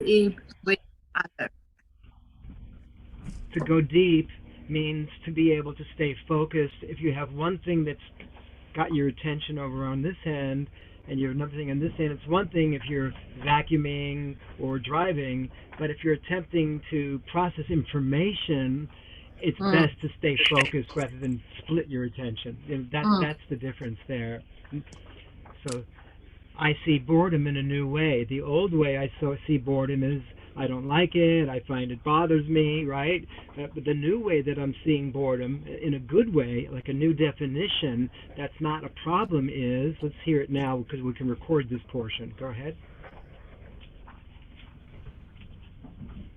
deep with others. To go deep means to be able to stay focused. If you have one thing that's got your attention over on this hand and you have another thing on this hand, it's one thing if you're vacuuming or driving, but if you're attempting to process information, it's Mm, best to stay focused rather than split your attention. mm. That's the difference there. So I see boredom in a new way. The old way see boredom is I don't like it, I find it bothers me, right? But the new way that I'm seeing boredom, in a good way, like a new definition, that's not a problem is, let's hear it now because we can record this portion. Go ahead.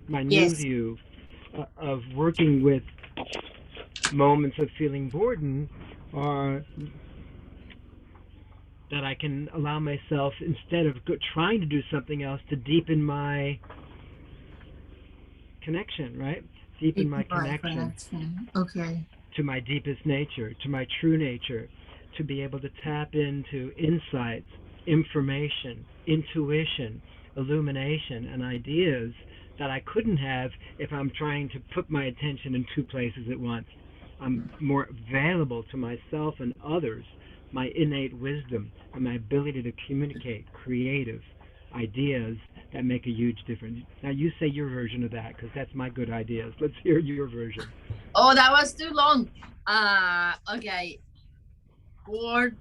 My new Yes. view of working with moments of feeling boredom are that I can allow myself, instead of trying to do something else, to deepen my connection, right? Deepen Deep my mind connection connection. Okay. to my deepest nature, to my true nature, to be able to tap into insights, information, intuition, illumination, and ideas that I couldn't have if I'm trying to put my attention in two places at once. I'm more available to myself and others, my innate wisdom, and my ability to communicate creative ideas that make a huge difference. Now, you say your version of that because that's my good ideas. Let's hear your version. Oh, that was too long. Okay. Bored.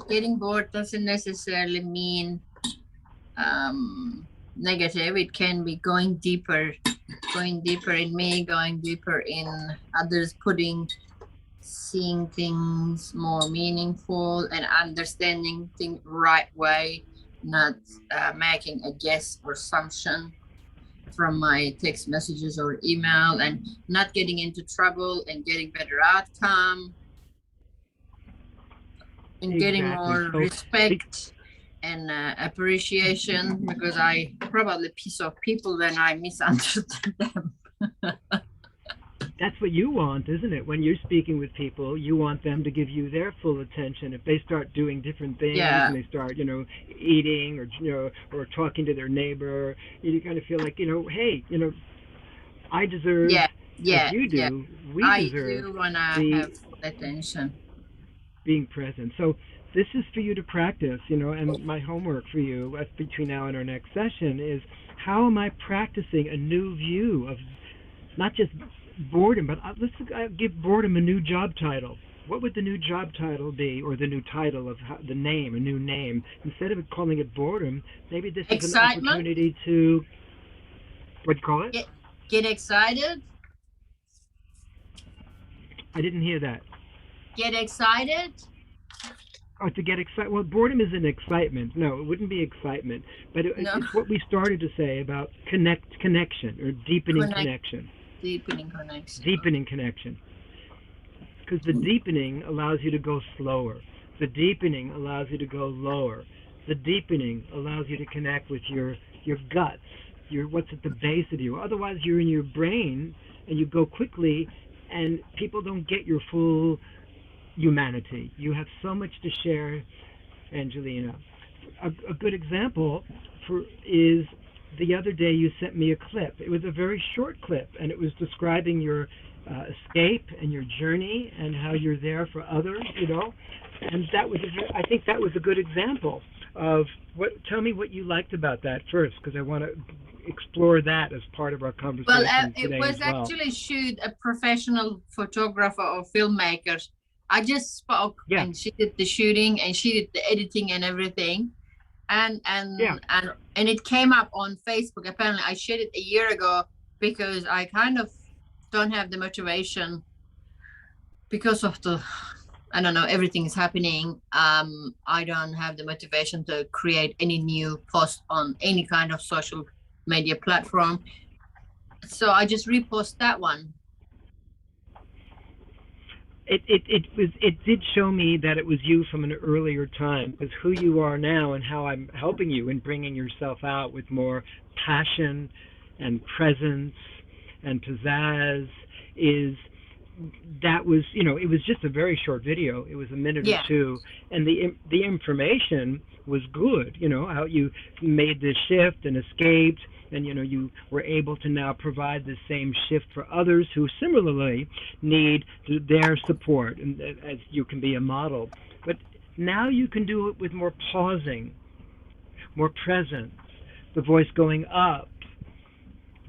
Getting bored doesn't necessarily mean negative. It can be going deeper in me, going deeper in others, seeing things more meaningful and understanding things right way, not making a guess or assumption from my text messages or email, and not getting into trouble and getting better outcome and getting Exactly. more So, be, respect and appreciation, because I probably piss off people when I misunderstood them. that's what you want, isn't it? When you're speaking with people, you want them to give you their full attention. If they start doing different things Yeah, and they start, eating or or talking to their neighbor, you kind of feel like, hey, I deserve, yeah, as yeah, you yeah. do, we I deserve do want to the have full attention. being present. So this is for you to practice, and my homework for you between now and our next session is how am I practicing a new view of not just boredom, but let's give boredom a new job title. What would the new job title be, or the new title of the name, a new name? Instead of calling it boredom, maybe this is an Excitement. opportunity to, what do you call it? Get get excited. I didn't hear that. Get excited. Oh, to get excited. Well, boredom isn't excitement. No, it wouldn't be excitement. But No, it's what we started to say about connection, or deepening connect, connection. deepening connection. Deepening connection. Because the deepening allows you to go slower. The deepening allows you to go lower. The deepening allows you to connect with your guts, your what's at the base of you. Otherwise, you're in your brain and you go quickly, and people don't get your full humanity. You have so much to share, Angelina. A good example is the other day you sent me a clip. It was a very short clip, and it was describing your escape and your journey and how you're there for others. And that was I think that was a good example of what. Tell me what you liked about that first, because I want to explore that as part of our Well, conversation it today as was well. actually shoot a professional photographer or filmmaker. I just spoke, Yeah, and she did the shooting and she did the editing and everything. And yeah. it came up on Facebook. Apparently, I shared it a year ago because I kind of don't have the motivation because of the, I don't know, everything is happening. I don't have the motivation to create any new post on any kind of social media platform. So I just repost that one. It did show me that it was you from an earlier time, because who you are now and how I'm helping you in bringing yourself out with more passion and presence and pizzazz is that was, it was just a very short video. It was a minute or Yeah. two, and the information was good. How you made this shift and escaped, and you were able to now provide the same shift for others who similarly need their support, and as you can be a model. But now you can do it with more pausing, more presence, the voice going up,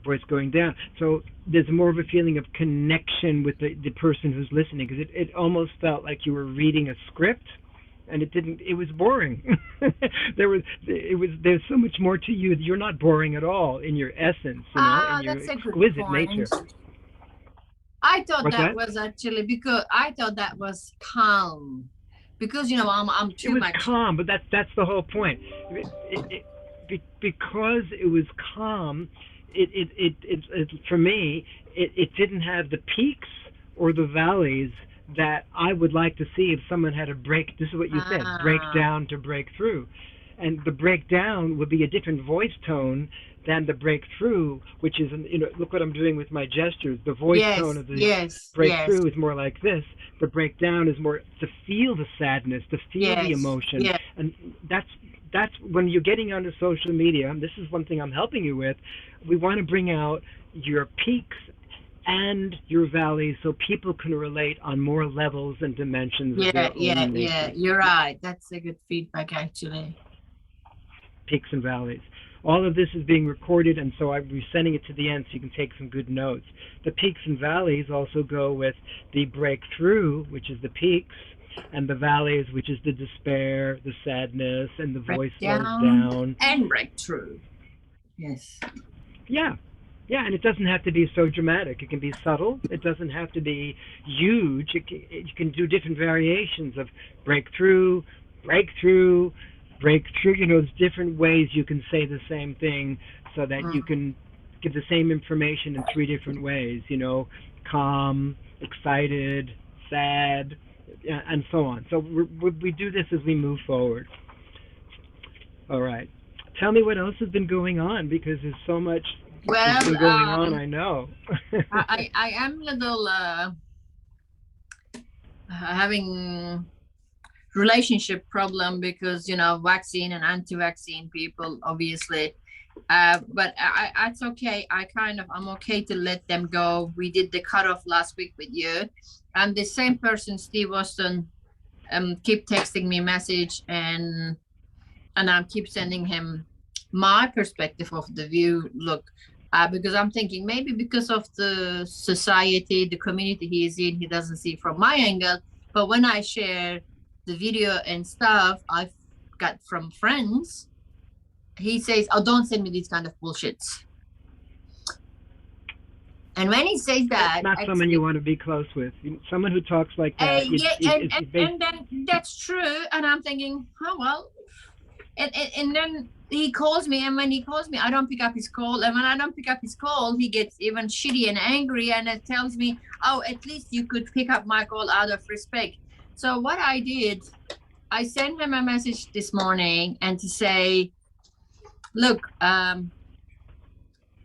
voice going down. So there's more of a feeling of connection with the person who's listening, because it almost felt like you were reading a script, and it was boring. There's so much more to you. You're not boring at all in your essence, in your That's a good exquisite point. nature. I thought What's that that? was actually because I thought that was calm, because I'm too much. It was calm, but that's the whole point. Because it was calm, it for me, it didn't have the peaks or the valleys that I would like to see if someone had a break. This is what you said: break down to break through, and the breakdown would be a different voice tone than the breakthrough, which is, look what I'm doing with my gestures. The voice tone of the breakthrough is more like this. The breakdown is more to feel the sadness, to feel the emotion, and that's when you're getting onto social media. And this is one thing I'm helping you with. We want to bring out your peaks and your valleys so people can relate on more levels and dimensions of their own nature. Yeah, you're right. That's a good feedback, actually. Peaks and valleys. All of this is being recorded, and so I'll be sending it to the end so you can take some good notes. The peaks and valleys also go with the breakthrough, which is the peaks, and the valleys, which is the despair, the sadness, and the voice slows down. And breakthrough. Yes. Yeah, and it doesn't have to be so dramatic. It can be subtle. It doesn't have to be huge. You can do different variations of breakthrough, breakthrough, breakthrough. There's different ways you can say the same thing so that you can give the same information in three different ways. Calm, excited, sad, and so on. So we do this as we move forward. All right. Tell me what else has been going on, because there's so much that's been going on, I know. I am a little having relationship problem, because vaccine and anti-vaccine people, obviously, but it's okay. I'm okay to let them go. We did the cutoff last week with you, and the same person, Steve Austin, keep texting me message, and I keep sending him my perspective of the view. Look, because I'm thinking maybe because of the society, the community he is in, he doesn't see from my angle. But when I share the video and stuff I've got from friends, he says, "Oh, don't send me these kind of bullshits." And when he says that, not someone you want to be close with. Someone who talks like that. And then that's true. And I'm thinking, oh well. And then he calls me, and when he calls me, I don't pick up his call. And when I don't pick up his call, he gets even shitty and angry, and it tells me, "Oh, at least you could pick up my call out of respect." So what I did, I sent him a message this morning and to say, look, I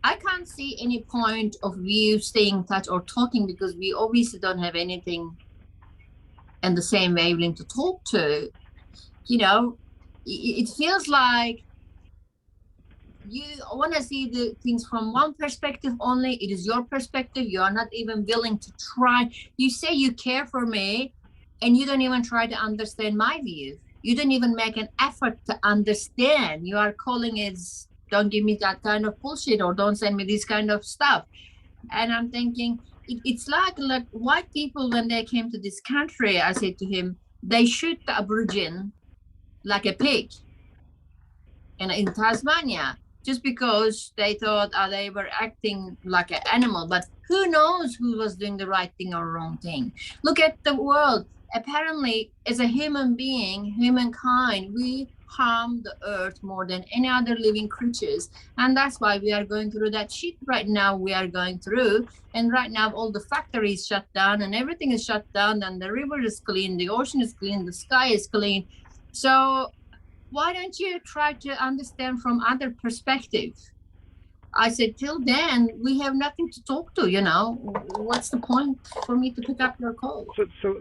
can't see any point of you staying in touch or talking, because we obviously don't have anything in the same wavelength to talk to. It feels like you want to see the things from one perspective only. It is your perspective. You are not even willing to try. You say you care for me, and you don't even try to understand my view. You don't even make an effort to understand. You are calling it, "Don't give me that kind of bullshit," or "Don't send me this kind of stuff." And I'm thinking, it's like white people, when they came to this country, I said to him, they shoot the Aborigine like a pig in Tasmania, just because they thought they were acting like an animal. But who knows who was doing the right thing or wrong thing? Look at the world. Apparently, as a human being, humankind, we harm the earth more than any other living creatures. And that's why we are going through that shit right now we are going through. And right now, all the factories shut down and everything is shut down, and the river is clean, the ocean is clean, the sky is clean. So why don't you try to understand from other perspectives? I said, till then, we have nothing to talk to, you know. What's the point for me to pick up your call? So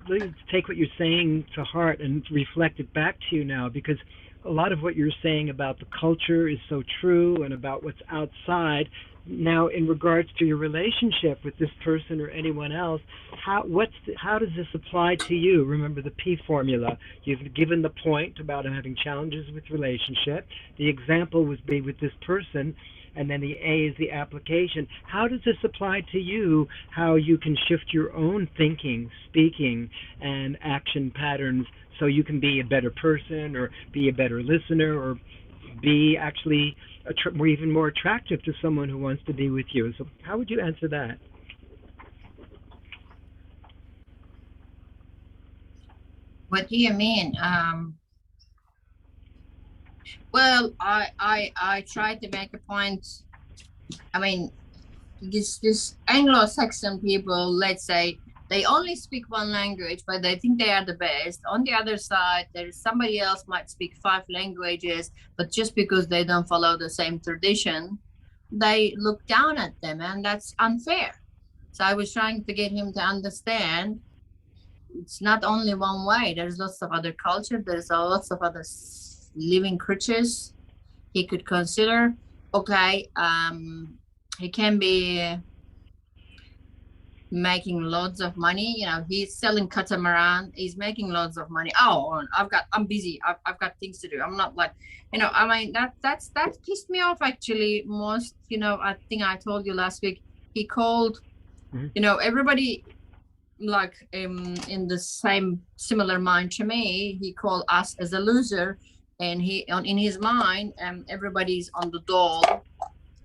let's take what you're saying to heart and reflect it back to you now, because a lot of what you're saying about the culture is so true and about what's outside. Now, in regards to your relationship with this person or anyone else, how does this apply to you? Remember the P formula. You've given the point about having challenges with relationship. The example was be with this person, and then the A is the application. How does this apply to you? How you can shift your own thinking, speaking, and action patterns so you can be a better person or be a better listener or be actually even more attractive to someone who wants to be with you. So how would you answer that? What do you mean? Well, I tried to make a point. I mean, this Anglo-Saxon people, let's say, they only speak one language, but they think they are the best. On the other side, there's somebody else might speak 5 languages, but just because they don't follow the same tradition, they look down at them, and that's unfair. So I was trying to get him to understand it's not only one way. There's lots of other culture. There's lots of other living creatures he could consider. Okay, he can be making loads of money. You know, he's selling catamaran. He's making loads of money. Oh, I'm busy. I've got things to do. I'm not like, you know, I mean, that pissed me off actually most. You know, I think I told you last week. He called, you know, everybody like in the same similar mind to me. He called us as a loser, and in his mind, everybody's on the dole,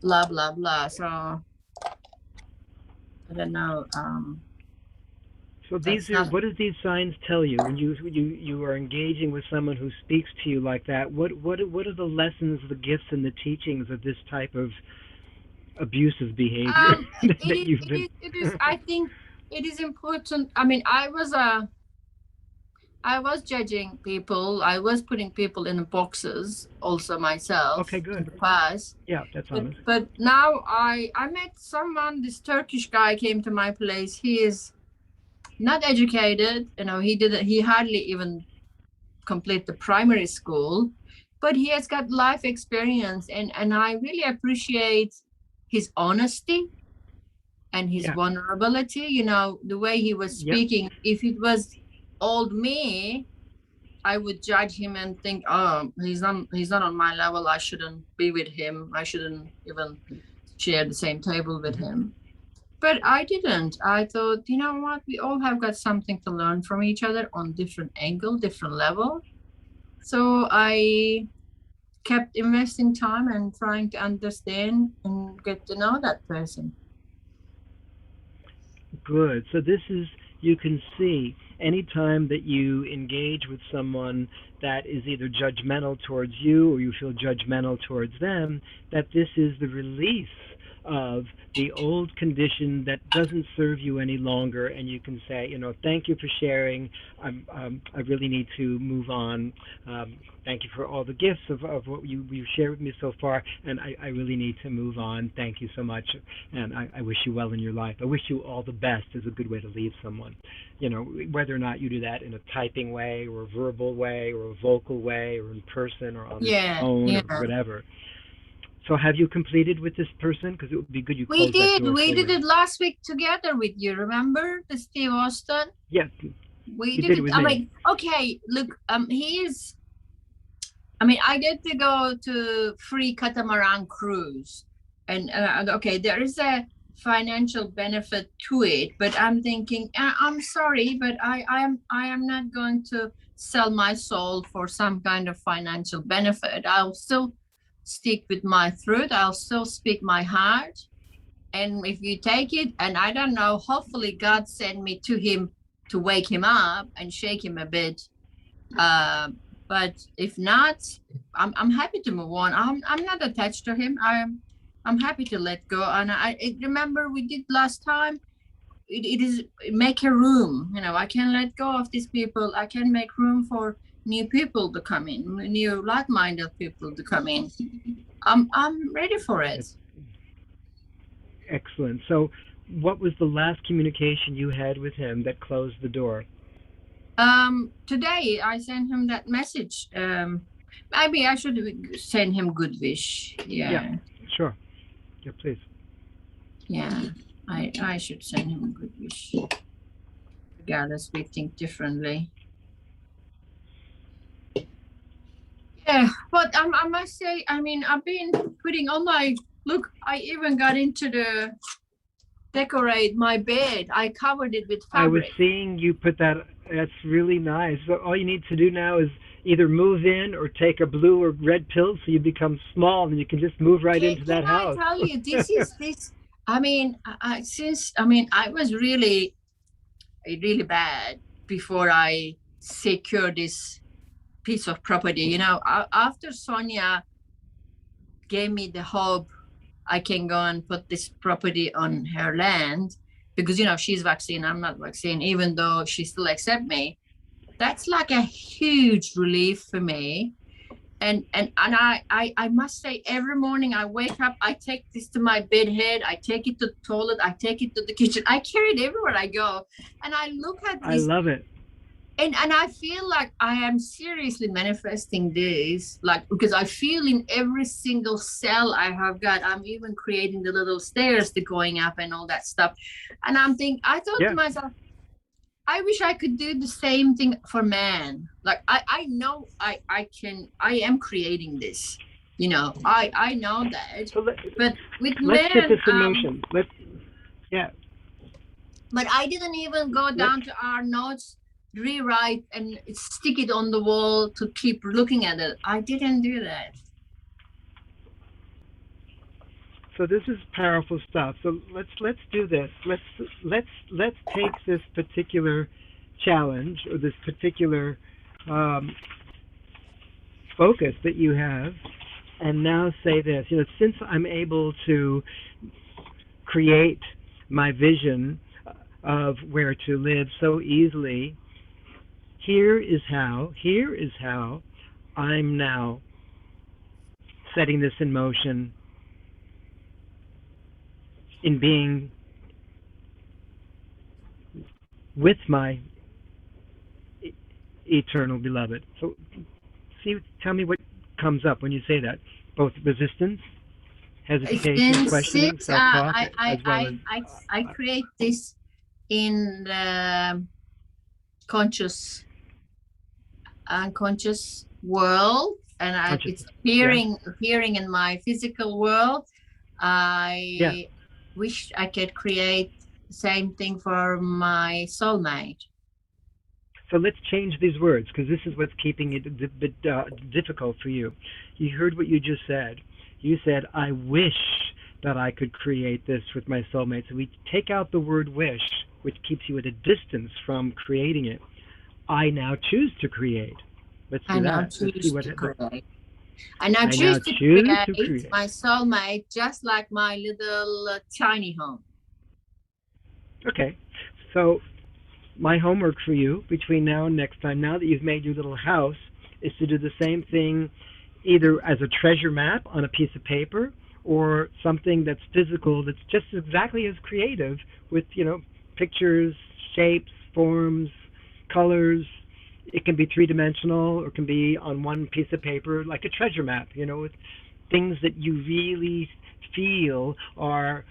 blah blah blah. So I don't know. So these are, what do these signs tell you when you are engaging with someone who speaks to you like that? What are the lessons, the gifts, and the teachings of this type of abusive behavior that you've been? It is. I think it is important. I mean, I was judging people. I was putting people in boxes also myself Okay, in good. the past. Yeah, that's honest. But now I met someone. This Turkish guy came to my place. He is not educated. You know, he hardly even complete the primary school, but he has got life experience, and I really appreciate his honesty and his Yeah. vulnerability. You know, the way he was Yep. speaking. If it was old me, I would judge him and think, oh, he's not on my level. I shouldn't be with him. I shouldn't even share the same table with him. But I didn't. I thought, you know what? We all have got something to learn from each other on different angle, different level. So I kept investing time and trying to understand and get to know that person. Good. So this is, you can see anytime that you engage with someone that is either judgmental towards you or you feel judgmental towards them, that this is the release of the old condition that doesn't serve you any longer, and you can say, you know, thank you for sharing. I really need to move on. Thank you for all the gifts of what you shared with me so far, and I really need to move on. Thank you so much, and I wish you well in your life. I wish you all the best is a good way to leave someone. You know, whether or not you do that in a typing way or a verbal way or a vocal way or in person or on the phone or whatever. So have you completed with this person? Because it would be good you close that door. We did it last week together with you. Remember the Steve Austin? Yeah. We did it with me. Mean, okay, look, he is. I mean, I get to go to free catamaran cruise, and okay, there is a financial benefit to it, but I'm thinking, I'm sorry, but I am not going to sell my soul for some kind of financial benefit. I'll still stick with my truth. I'll still speak my heart. And if you take it, and I don't know, hopefully God sent me to him to wake him up and shake him a bit. But if not, I'm happy to move on. I'm not attached to him. I'm happy to let go. And I remember we did last time. It is make a room. You know, I can let go of these people. I can make room for new people to come in, new like-minded people to come in. I'm ready for it. Excellent. So, what was the last communication you had with him that closed the door? Today I sent him that message. Maybe I should send him good wish. Yeah, Yeah. sure. Yeah, please. Yeah. I should send him a good wish. Regardless, we think differently. Yeah, but I must say, I mean, I've been putting on my look. I even got into the decorate my bed. I covered it with I was fabric. seeing you put that. That's really nice. So all you need to do now is either move in or take a blue or red pill so you become small and you can just move right into Can that I house. tell you, this is this. I mean, I mean, I was really, really bad before I secured this piece of property. You know, after Sonia gave me the hope I can go and put this property on her land because, you know, she's vaccine, I'm not vaccine, even though she still accept me. That's like a huge relief for me. And I must say, every morning I wake up, I take this to my bed head, I take it to the toilet, I take it to the kitchen, I carry it everywhere I go, and I look at I this, love it. and I feel like I am seriously manifesting this, like, because I feel in every single cell I have got. I'm even creating the little stairs to going up and all that stuff. And I thought to Yeah. myself, I wish I could do the same thing for man. Like I know I can, I am creating this, you know, I know that. So But with let's get men, this in motion. Yeah. but I didn't even go Let's down to our notes, rewrite and stick it on the wall to keep looking at it. I didn't do that. So this is powerful stuff. So let's do this. Let's take this particular challenge or this particular um, focus that you have, and now say this. You know, since I'm able to create my vision of where to live so easily, here is how. Here is how I'm now setting this in motion in being with my eternal beloved. So, tell me what comes up when you say that. Both resistance, hesitation, questioning, Since self-talk, as well as I create this in the conscious, unconscious world, and it's consciousness. Yeah, appearing in my physical world. yeah. I wish I could create the same thing for my soulmate. So let's change these words because this is what's keeping it a bit difficult for you. You heard what you just said. You said, "I wish that I could create this with my soulmate." So we take out the word "wish," which keeps you at a distance from creating it. I now choose to create. Let's I do now that. Let's see choose what. to create. I now I now choose to choose to create create. my soulmate just like my little tiny home. Okay. So my homework for you between now and next time, now that you've made your little house, is to do the same thing either as a treasure map on a piece of paper or something that's physical that's just exactly as creative with, you know, pictures, shapes, forms, colors. It can be three-dimensional or it can be on one piece of paper like a treasure map, you know, with things that you really feel are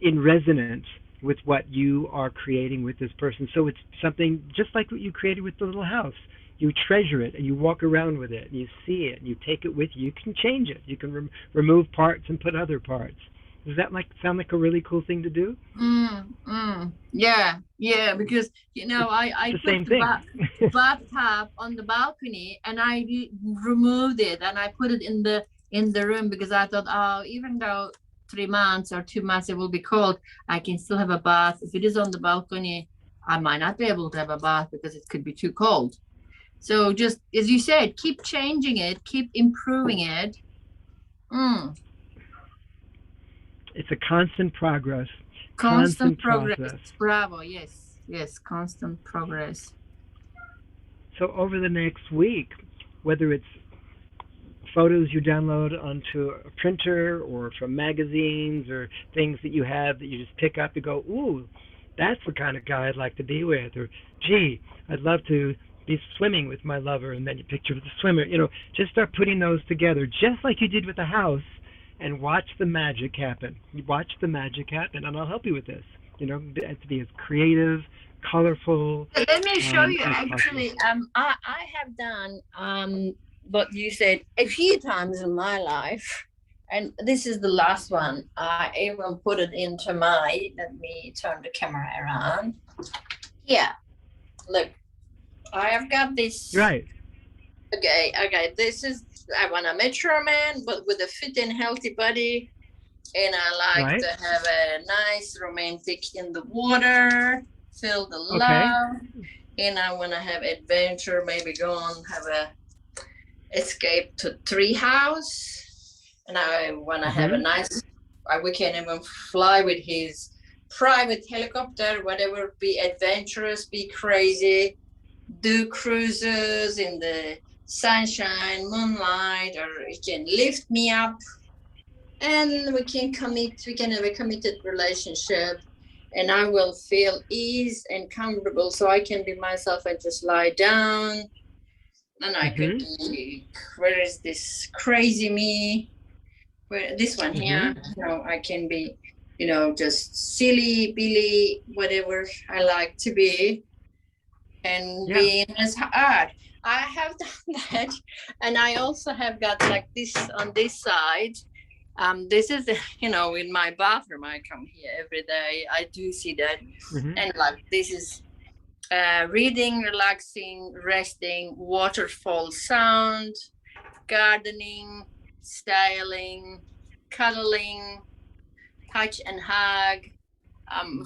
in resonance with what you are creating with this person. So it's something just like what you created with the little house. You treasure it and you walk around with it and you see it and you take it with you. You can change it. You can remove parts and put other parts. Does that sound like a really cool thing to do? Yeah, because you know I It's the put same the thing. bathtub on the balcony and I removed it and I put it in the room because I thought, oh, even though 3 months or 2 months it will be cold, I can still have a bath. If it is on the balcony, I might not be able to have a bath because it could be too cold. So just as you said, keep changing it, keep improving it. It's a constant progress, Constant constant progress. process. Bravo. Yes, constant progress. So over the next week, whether it's photos you download onto a printer or from magazines or things that you have that you just pick up and go, ooh, that's the kind of guy I'd like to be with, or gee, I'd love to be swimming with my lover, and then you picture the swimmer. Just start putting those together, just like you did with the house, and watch the magic happen. You watch the magic happen, and I'll help you with this. To be as creative, colorful Let me show you. as Actually, possible. I have done what you said a few times in my life, and this is the last one. I even put it into my. Let me turn the camera around. Yeah, look, I have got this. Right. Okay. This is I want a mature man, but with a fit and healthy body, and I like Right. to have a nice romantic in the water, feel the Okay. love, and I want to have adventure. Maybe go on have a escape to tree house, and I want to have a Mhm. nice. We can even fly with his private helicopter, whatever. Be adventurous, be crazy, do cruises in the sunshine, moonlight, or he can lift me up, and we can have a committed relationship, and I will feel ease and comfortable, so I can be myself and just lie down, and I could Mhm. be, where is this crazy me, where this one here, Mhm. I can be, just silly billy, whatever I like to be, and Yeah. being as hard. I have done that, and I also have got like this on this side. This is, in my bathroom. I come here every day. I do see that, Mhm. and like this is reading, relaxing, resting, waterfall sound, gardening, styling, cuddling, touch and hug,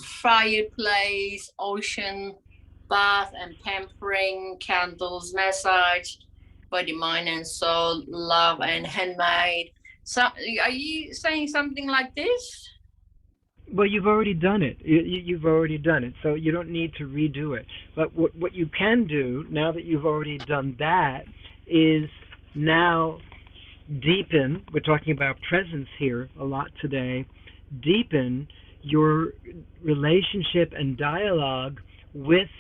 fireplace, ocean, bath and pampering, candles, massage, body, mind, and soul, love and handmade. So, are you saying something like this? Well, you've already done it. You've already done it, so you don't need to redo it. But what you can do now that you've already done that is now deepen. We're talking about presence here a lot today. Deepen your relationship and dialogue with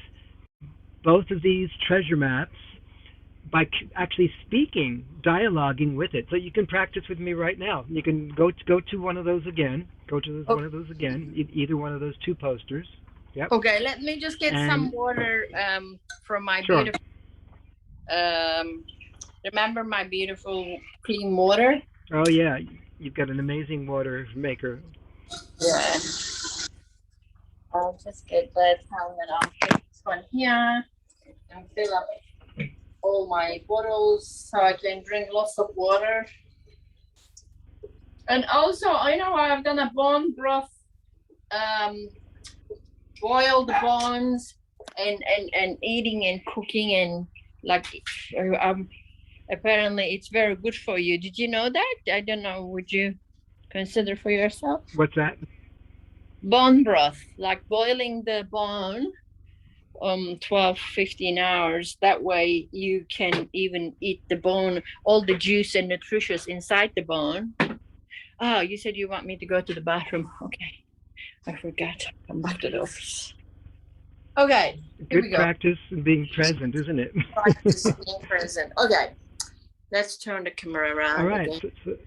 both of these treasure maps by actually speaking, dialoguing with it. So you can practice with me right now. You can go to one of those again. Go to one of those again. Either one of those two posters. Yep. Okay, let me just get And some water from my sure. beautiful. Um, remember my beautiful clean water? Oh yeah, you've got an amazing water maker. Yeah. I'll just get that helmet on. This one here and fill up all my bottles so I can drink lots of water. And also, I know I've done a bone broth, um, boiled bones, and eating and cooking, and like apparently it's very good for you. Did you know that? I don't know. Would you consider for yourself? What's that? Bone broth, like boiling the bone 12 15 hours, that way you can even eat the bone, all the juice and nutritious inside the bone. Oh, you said you want me to go to the bathroom. Okay, I forgot. Come back to the office. Okay, here we Good go. practice in being present, isn't it? Practice being present. Okay, let's turn the camera All around right. again.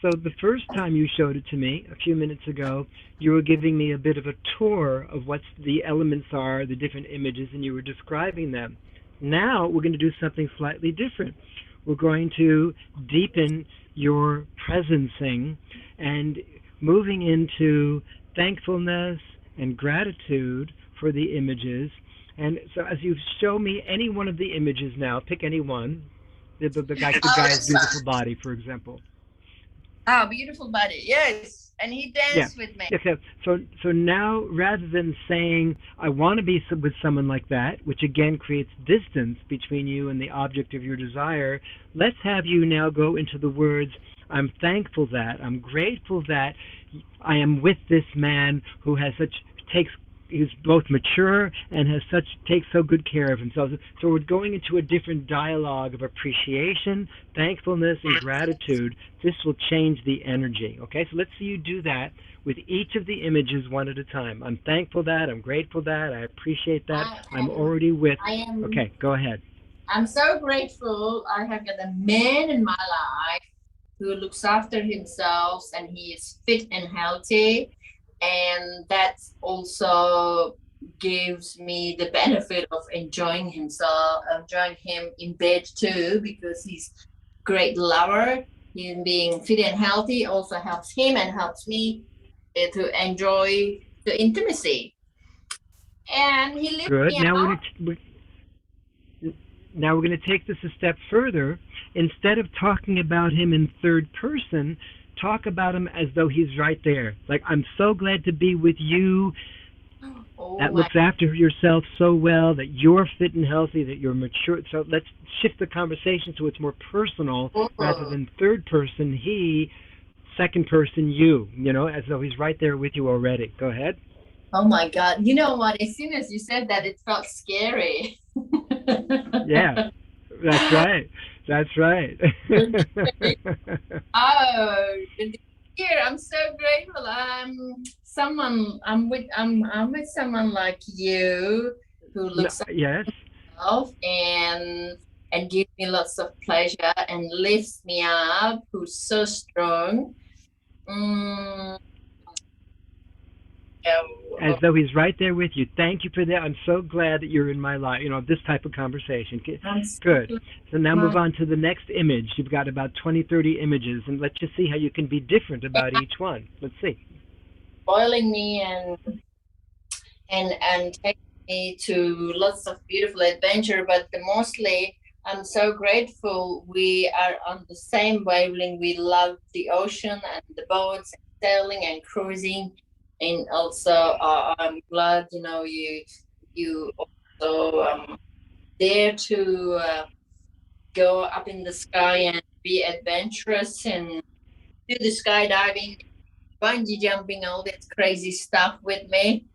So the first time you showed it to me a few minutes ago, you were giving me a bit of a tour of what the elements are, the different images, and you were describing them. Now we're going to do something slightly different. We're going to deepen your presencing and moving into thankfulness and gratitude for the images. And so as you show me any one of the images now, pick any one, like the Oh, guy's this one. beautiful body, for example. Oh, beautiful body. Yes, and he Yeah. danced with me. Okay. So now, rather than saying I want to be with someone like that, which again creates distance between you and the object of your desire, let's have you now go into the words I'm thankful that, I'm grateful that I am with this man who has such takes he's both mature and takes so good care of himself. So we're going into a different dialogue of appreciation, thankfulness, and gratitude. This will change the energy. Okay, so let's see you do that with each of the images one at a time. I'm thankful that, I'm grateful that, I appreciate that, I'm already with. I am. Okay, go ahead. I'm so grateful. I have got a man in my life who looks after himself and he is fit and healthy. And that also gives me the benefit of enjoying himself, enjoying him in bed too, because he's great lover. Him being fit and healthy also helps him and helps me to enjoy the intimacy. And he lifts Good. me up. Now we're going to take this a step further. Instead of talking about him in third person, talk about him as though he's right there. Like, I'm so glad to be with you. That looks after yourself so well, that you're fit and healthy, that you're mature. So let's shift the conversation so it's more personal rather than third person he, second person you, as though he's right there with you already. Go ahead. Oh my God. You know what? As soon as you said that, it felt scary. Yeah, that's right. That's right. Oh, here I'm so grateful. I'm with someone like you who looks after Yes. himself and gives me lots of pleasure and lifts me up. Who's so strong. Mm, As though he's right there with you. Thank you for that. I'm so glad that you're in my life. This type of conversation. Good. So now move on to the next image. You've got about 20, 30 images, and let's just see how you can be different about each one. Let's see. Spoiling me and taking me to lots of beautiful adventure, but mostly I'm so grateful we are on the same wavelength. We love the ocean and the boats and sailing and cruising. And also, I'm glad you also dare to go up in the sky and be adventurous and do the skydiving, bungee jumping, all that crazy stuff with me.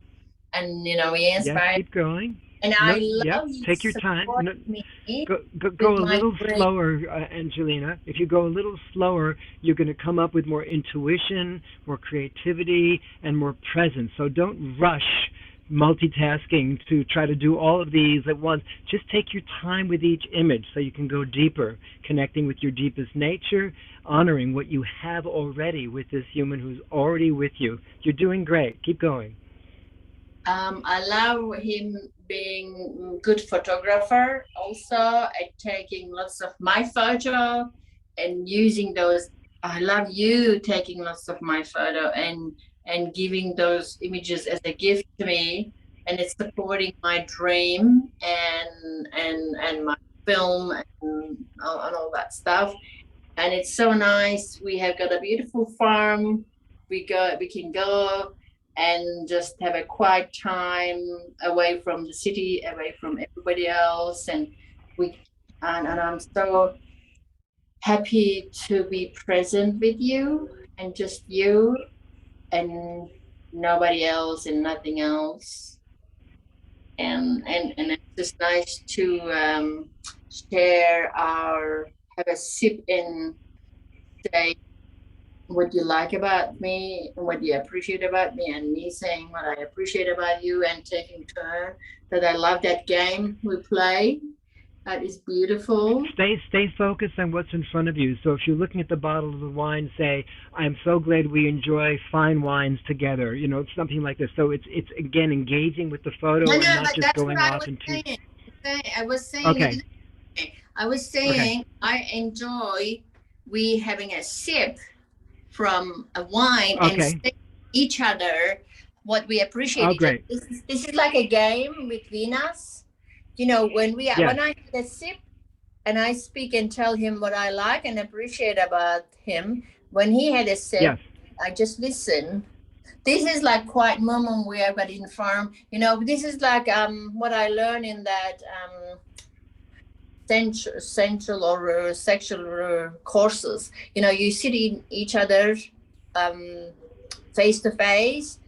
And we Yes, inspire. keep going. And No, I yep, love you take your time. support No, me go with a my little brain. slower, Angelina. If you go a little slower, you're going to come up with more intuition, more creativity, and more presence. So don't rush multitasking to try to do all of these at once. Just take your time with each image so you can go deeper, connecting with your deepest nature, honoring what you have already with this human who's already with you. You're doing great. Keep going. I love him being a good photographer also and taking lots of my photo and using those. I love you taking lots of my photo and giving those images as a gift to me, and it's supporting my dream and my film and all that stuff. And it's so nice. We have got a beautiful farm. We can go and just have a quiet time away from the city, away from everybody else. And I'm so happy to be present with you and just you and nobody else and nothing else. And it's just nice to share our have a sip and say what you like about me and what you appreciate about me, and me saying what I appreciate about you and taking turn. That I love that game we play. That is beautiful. Stay focused on what's in front of you. So if you're looking at the bottle of the wine, say, "I'm so glad we enjoy fine wines together." It's something like this. So it's again engaging with the photo and not But just that's what going I off was into. saying. I was saying Okay. it. I was Okay. saying I enjoy we having a sip from a wine and Okay. say each other what we appreciate Oh, each other. great. This is like a game between us. Yes. When I had a sip and I speak and tell him what I like and appreciate about him. When he had a sip, Yes. I just listen. This is like quiet moment we have got in farm. This is like what I learned in that central or sexual courses. You sit in each other face to face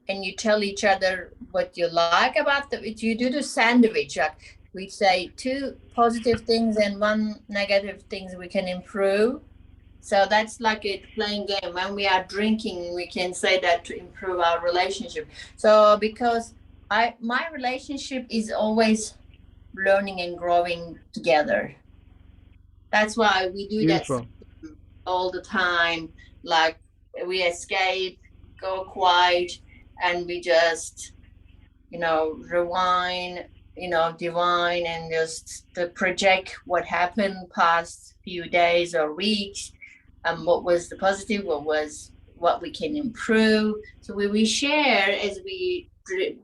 and you tell each other what you like about you do the sandwich. Like we say 2 positive things and 1 negative things we can improve. So that's like a playing game. When we are drinking, we can say that to improve our relationship. So because my relationship is always learning and growing together. That's why we do that Beautiful. all the time. Like we escape, go quiet, and we just, rewind, divine, and just to project what happened past few days or weeks. What was the positive? What we can improve? So we share as we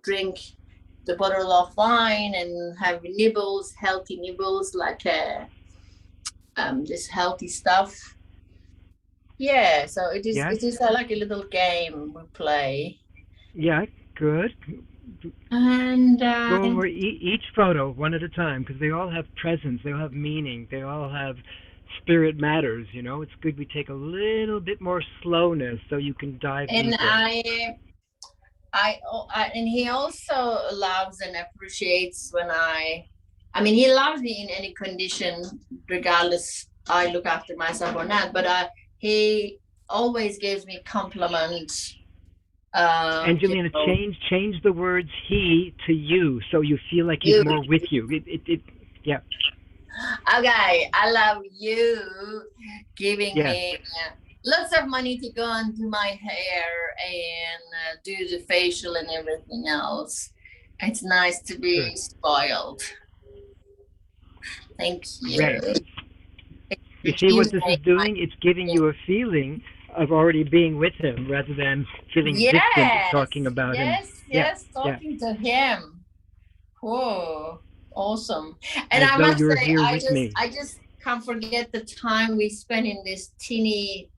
drink the bottle of wine and have nibbles, healthy nibbles, like this healthy stuff. Yeah, so it is Yes. it is like a little game we play. Yeah. Good. And Go over each photo one at a time because they all have presence, they all have meaning, they all have spirit matters. It's good we take a little bit more slowness so you can dive and deeper. and he also loves and appreciates when I mean, he loves me in any condition, regardless I look after myself or not. But he always gives me compliments. And You Juliana, know, change the words he to you so you feel like he's you. more with you. Yeah, Okay, I love you giving yes, me lots of money to go and do my hair and do the facial and everything else. It's nice to good, be spoiled. Thank you. great. You It see what gives this me is doing? It's giving my you a feeling of already being with him rather than feeling distant talking yes, about him. yes, Yeah, yes. yeah, Talking to him. Whoa, awesome. And as I though must you're say, here I with just me. I just can't forget the time we spent in this teeny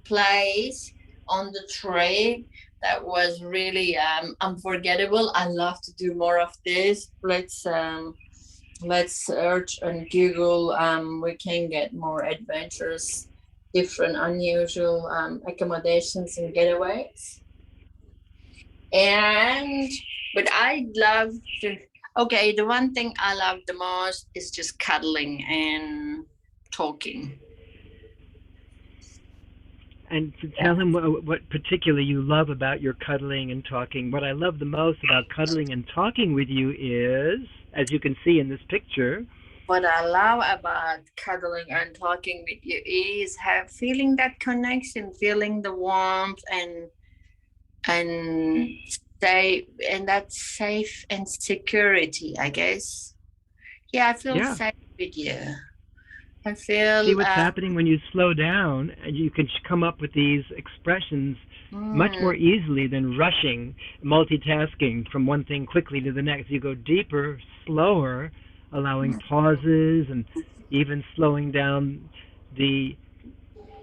place on the tray. That was really unforgettable. I love to do more of this. Let's search and Google. We can get more adventures, different unusual accommodations and getaways. And but I love to. Okay, the one thing I love the most is just cuddling and talking. And to Yeah. tell him what particularly you love about your cuddling and talking. What I love the most about cuddling and talking with you is, as you can see in this picture, What I love about cuddling and talking with you is have feeling that connection, feeling the warmth and say and that safe and security, I guess. Yeah, I feel yeah. safe with you. I See feel what's happening when you slow down and you can come up with these expressions much mm, more easily than rushing, multitasking from one thing quickly to the next. You go deeper, slower, allowing pauses and even slowing down the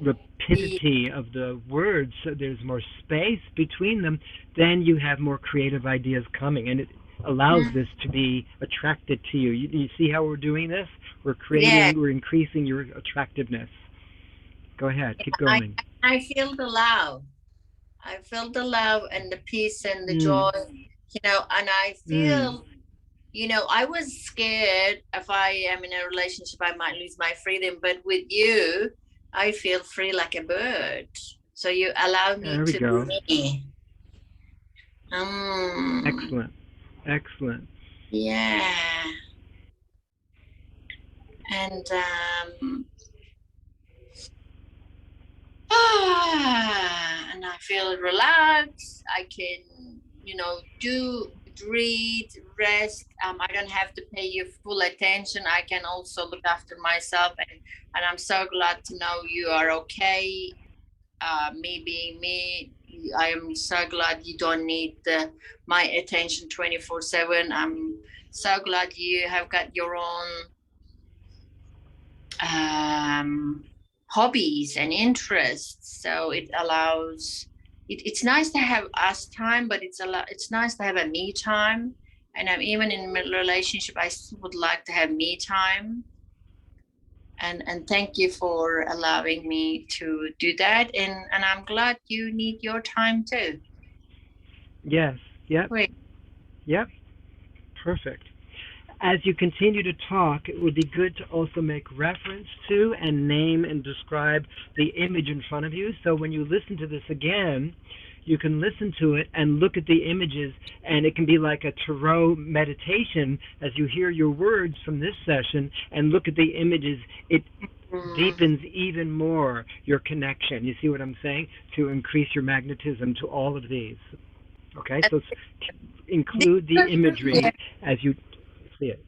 the rapidity of the words so there's more space between them, then you have more creative ideas coming. And it allows mm, this to be attracted to you. You see how we're doing this? yeah. We're increasing your attractiveness. Go ahead, keep I going. I feel the love. I feel the love and the peace and the Mm, joy, and I mm. feel, I was scared if I am in a relationship, I might lose my freedom. But with you, I feel free like a bird. So you allow me There we to be go. me. Um, Excellent. Excellent. yeah. And and I feel relaxed. I can, do read, rest. I don't have to pay you full attention. I can also look after myself, and I'm so glad to know you are okay. Me being me, I am so glad you don't need my attention 24/7. I'm so glad you have got your own um, hobbies and interests. So it allows it's nice to have us time, but it's nice to have a me time. And I'm even in a relationship, I still would like to have me time. And thank you for allowing me to do that. And I'm glad you need your time too. Yes. Yep. Wait. Yep. Perfect. As you continue to talk, it would be good to also make reference to and name and describe the image in front of you. So when you listen to this again, you can listen to it and look at the images, and it can be like a tarot meditation as you hear your words from this session and look at the images. It Mm. deepens even more your connection. You see what I'm saying? To increase your magnetism to all of these. Okay, so include the Yeah. imagery as you see it.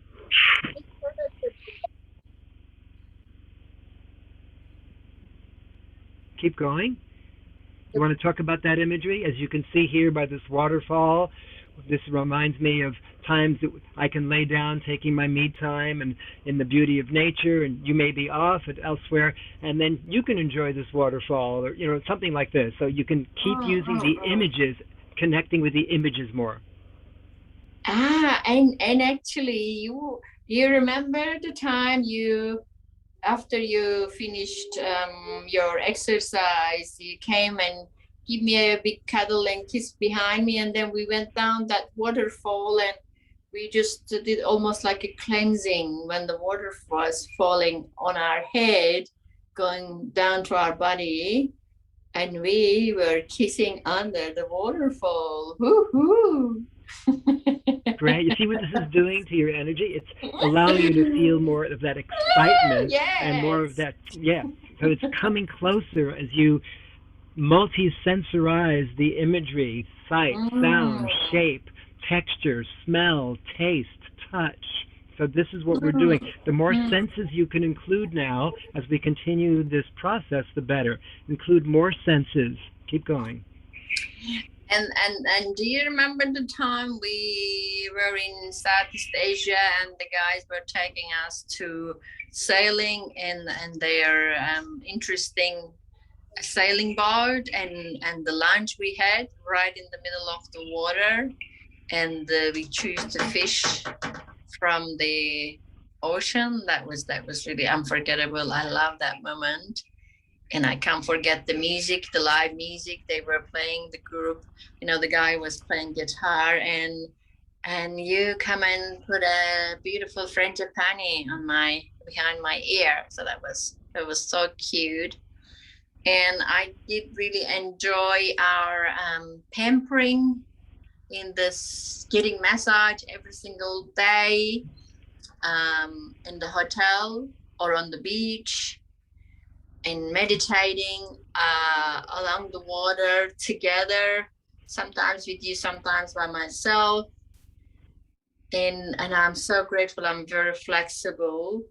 Keep going. You want to talk about that imagery? As you can see here by this waterfall, this reminds me of times that I can lay down taking my me time and in the beauty of nature, and you may be off at elsewhere, and then you can enjoy this waterfall or something like this. So you can keep Oh, using oh, the oh. images, connecting with the images more. And actually, you remember the time you after you finished your exercise, you came and give me a big cuddle and kiss behind me, and then we went down that waterfall, and we just did almost like a cleansing when the water was falling on our head, going down to our body, and we were kissing under the waterfall. Woohoo! Great. You see what this is doing to your energy? It's allowing you to feel more of that excitement and more of Yes. that, yeah. So it's coming closer as you multisensorize the imagery, sight, sound, Mm. shape, texture, smell, taste, touch. So this is what we're doing. Mm. The more Mm. senses you can include now as we continue this process, the better. Include more senses. Keep going. And do you remember the time we were in Southeast Asia and the guys were taking us to sailing in their interesting sailing boat, and the lunch we had right in the middle of the water, and we choose to fish from the ocean. That was really unforgettable. I love that moment, and I can't forget the music, the live music they were playing. The group, the guy was playing guitar, and you come and put a beautiful frangipani on my behind my ear. So that was so cute, and I did really enjoy our pampering in this getting massage every single day in the hotel or on the beach and meditating along the water together, sometimes with you, sometimes by myself. And I'm so grateful. I'm very flexible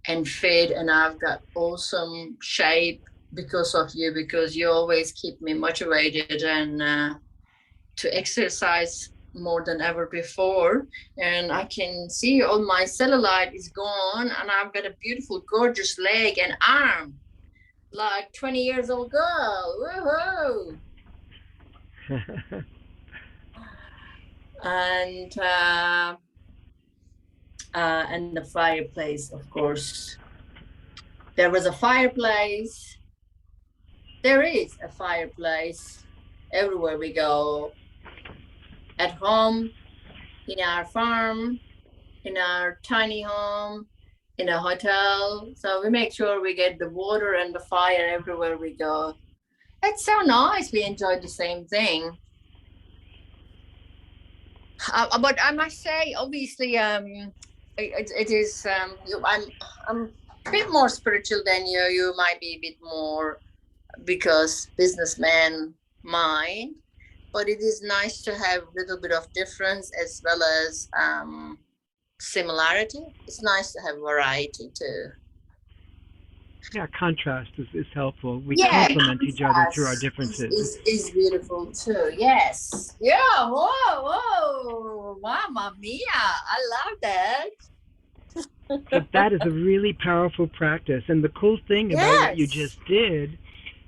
and fit, and I've got awesome shape because of you, because you always keep me motivated and to exercise more than ever before. And I can see all my cellulite is gone, and I've got a beautiful, gorgeous leg and arm like 20 years old girl. Woohoo! And and the fireplace, of course. There was a fireplace. There is a fireplace everywhere we go. At home, in our farm, in our tiny home, in a hotel. So we make sure we get the water and the fire everywhere we go. It's so nice. We enjoy the same thing. But I must say, obviously, it is. I'm a bit more spiritual than you. You might be a bit more because businessman mind. But it is nice to have a little bit of difference as well as similarity. It's nice to have variety too. Yeah, contrast is helpful. We Yeah, complement each other through our contrast is, differences. is, is beautiful too. Yes. Yeah. Whoa, whoa. Mamma mia. I love that. So that is a really powerful practice. And the cool thing about what you just Yes. did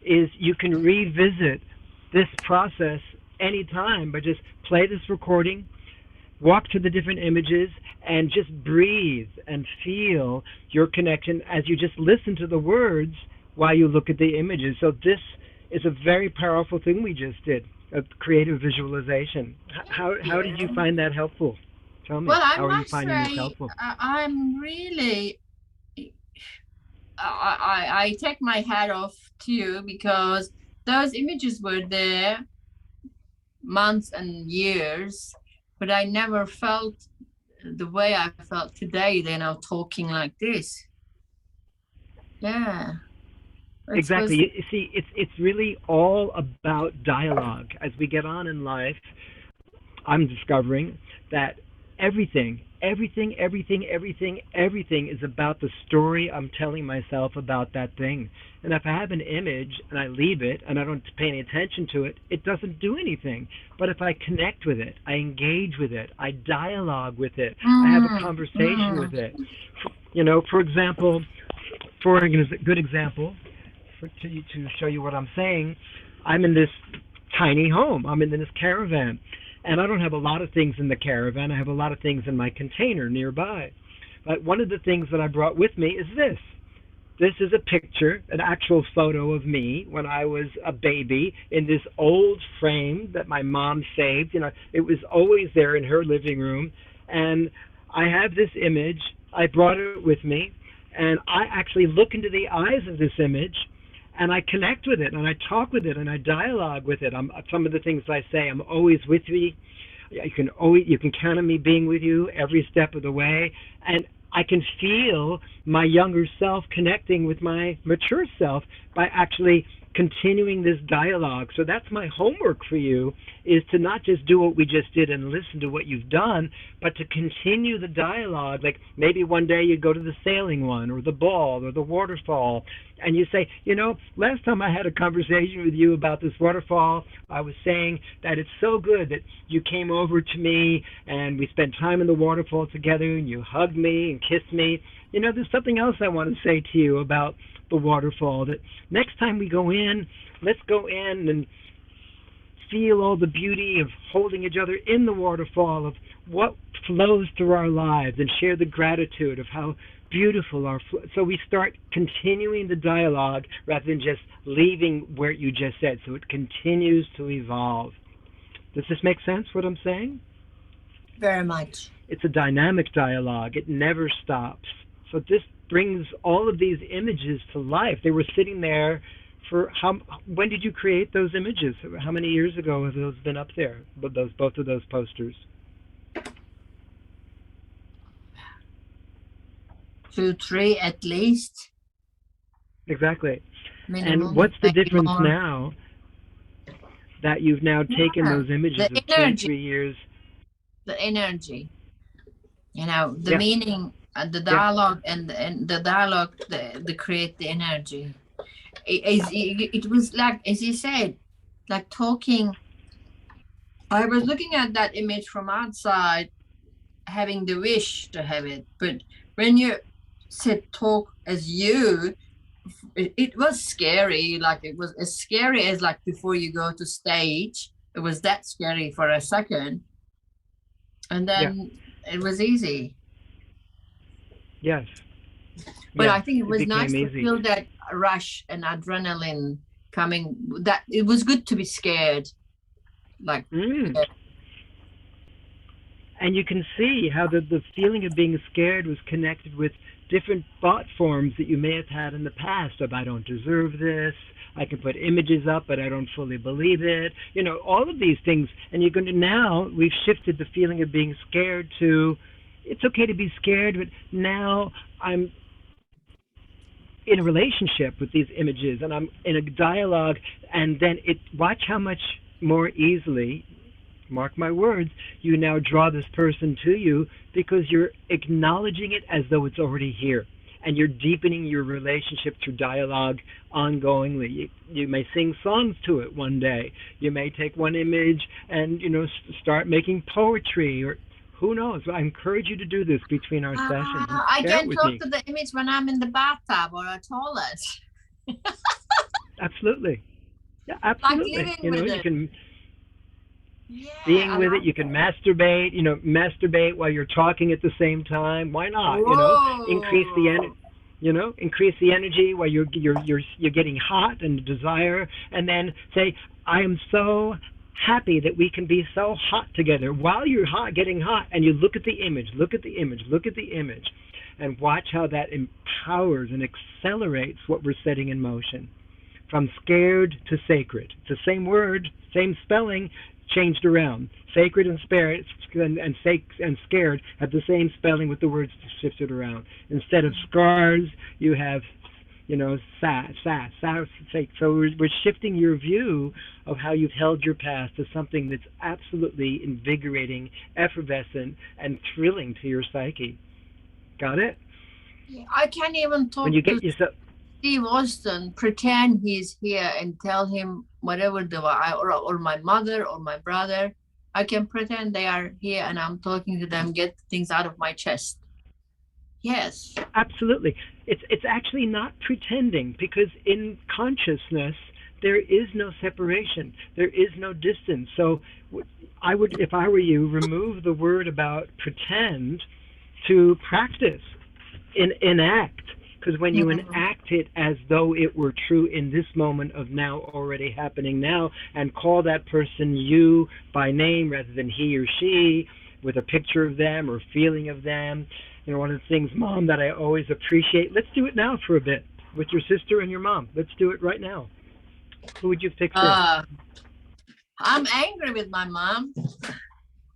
is you can revisit this process anytime, but just play this recording, walk to the different images, and just breathe and feel your connection as you just listen to the words while you look at the images. So this is a very powerful thing we just did. of creative visualization. How did you Yeah. find that helpful? Tell me, Well, I how are you must finding this say, helpful? I'm really, I take my hat off to you because those images were there months and years, but I never felt the way I felt today, talking like this. Yeah, it Exactly. was. You see, it's really all about dialogue. As we get on in life, I'm discovering that everything is about the story I'm telling myself about that thing. And if I have an image and I leave it and I don't pay any attention to it, it doesn't do anything. But if I connect with it, I engage with it, I dialogue with it, I have a Mm, conversation with mm, it. For example, for a good example, to show you what I'm saying, I'm in this tiny home. I'm in this caravan. And I don't have a lot of things in the caravan. I have a lot of things in my container nearby. But one of the things that I brought with me is this. This is a picture, an actual photo of me when I was a baby in this old frame that my mom saved. It was always there in her living room. And I have this image. I brought it with me. And I actually look into the eyes of this image and I connect with it and I talk with it and I dialogue with it. Some of the things I say, I'm always with you. You can count on me being with you every step of the way, and I can feel my younger self connecting with my mature self by actually continuing this dialogue. So that's my homework for you, is to not just do what we just did and listen to what you've done, but to continue the dialogue. Like maybe one day you go to the sailing one or the ball or the waterfall and you say, last time I had a conversation with you about this waterfall, I was saying that it's so good that you came over to me and we spent time in the waterfall together and you hugged me and kissed me. There's something else I want to say to you about the waterfall, that next time we go in, let's go in and feel all the beauty of holding each other in the waterfall, of what flows through our lives, and share the gratitude of how beautiful so we start continuing the dialogue rather than just leaving where you just said, so it continues to evolve. Does this make sense, what I'm saying? very much. It's a dynamic dialogue. It never stops. So this brings all of these images to life. They were sitting there for when did you create those images? How many years ago have those been up there? Both of those posters. 2, 3 at least, Exactly. And minimum, what's the maybe difference more. now that you've now taken Yeah, those images the of two, energy, 3 years? the energy, the Yeah, meaning, the yeah, dialogue, and the dialogue, the create the energy. It was like, as you said, like talking. I was looking at that image from outside, having the wish to have it, but when you said talk as you, it was scary. Like it was as scary as like before you go to stage. It was that scary for a second, and yeah. then it was easy. Yes, But yes. I think it It was became nice to easy. feel that rush and adrenaline coming. That it was good to be scared. Like, Mm. yeah. And you can see how the feeling of being scared was connected with different thought forms that you may have had in the past of, I don't deserve this, I can put images up but I don't fully believe it, all of these things. And you're going to, now we've shifted the feeling of being scared to, it's okay to be scared, but now I'm in a relationship with these images and I'm in a dialogue, and then watch how much more easily, mark my words, you now draw this person to you because you're acknowledging it as though it's already here. And you're deepening your relationship through dialogue ongoingly. You may sing songs to it one day. You may take one image and start making poetry, or who knows. I encourage you to do this between our sessions and I share it can with talk me. to the image when I'm in the bathtub or a toilet. Absolutely. Yeah, Like absolutely. living with You it. can Yeah, being I with it. like You can it. masturbate. Masturbate while you're talking at the same time. Why not? Increase the Whoa. increase the energy while you're getting hot and desire, and then say, I am so happy that we can be so hot together. While you're hot, getting hot, and you look at the image, look at the image, look at the image, and watch how that empowers and accelerates what we're setting in motion. From scared to sacred. It's the same word, same spelling, changed around. Sacred and spirit and scared have the same spelling with the words shifted around. Instead of scars, you have, so we're shifting your view of how you've held your past to something that's absolutely invigorating, effervescent, and thrilling to your psyche. Got it? Yeah, I can't even talk when you get to yourself. Steve Austin, pretend he's here and tell him whatever or my mother or my brother. I can pretend they are here and I'm talking to them, get things out of my chest. Yes. Absolutely. It's actually not pretending, because in consciousness there is no separation. There is no distance. So I would, if I were you, remove the word about pretend to practice, enact. Because when you enact it as though it were true in this moment of now, already happening now, and call that person you by name rather than he or she, with a picture of them or feeling of them. One of the things, Mom, that I always appreciate, let's do it now for a bit with your sister and your mom. Let's do it right now. Who would you pick first? I'm angry with my mom.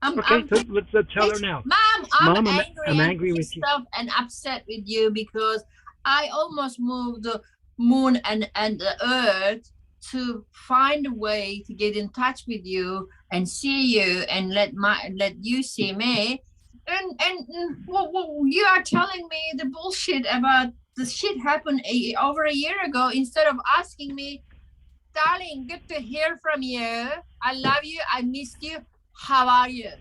So let's tell her now. Mom, I'm angry with you. And upset with you because I almost moved the moon and the earth to find a way to get in touch with you and see you and let you see me. And you are telling me the bullshit about the shit happened over a year ago instead of asking me, darling, good to hear from you. I love you. I missed you. How are you?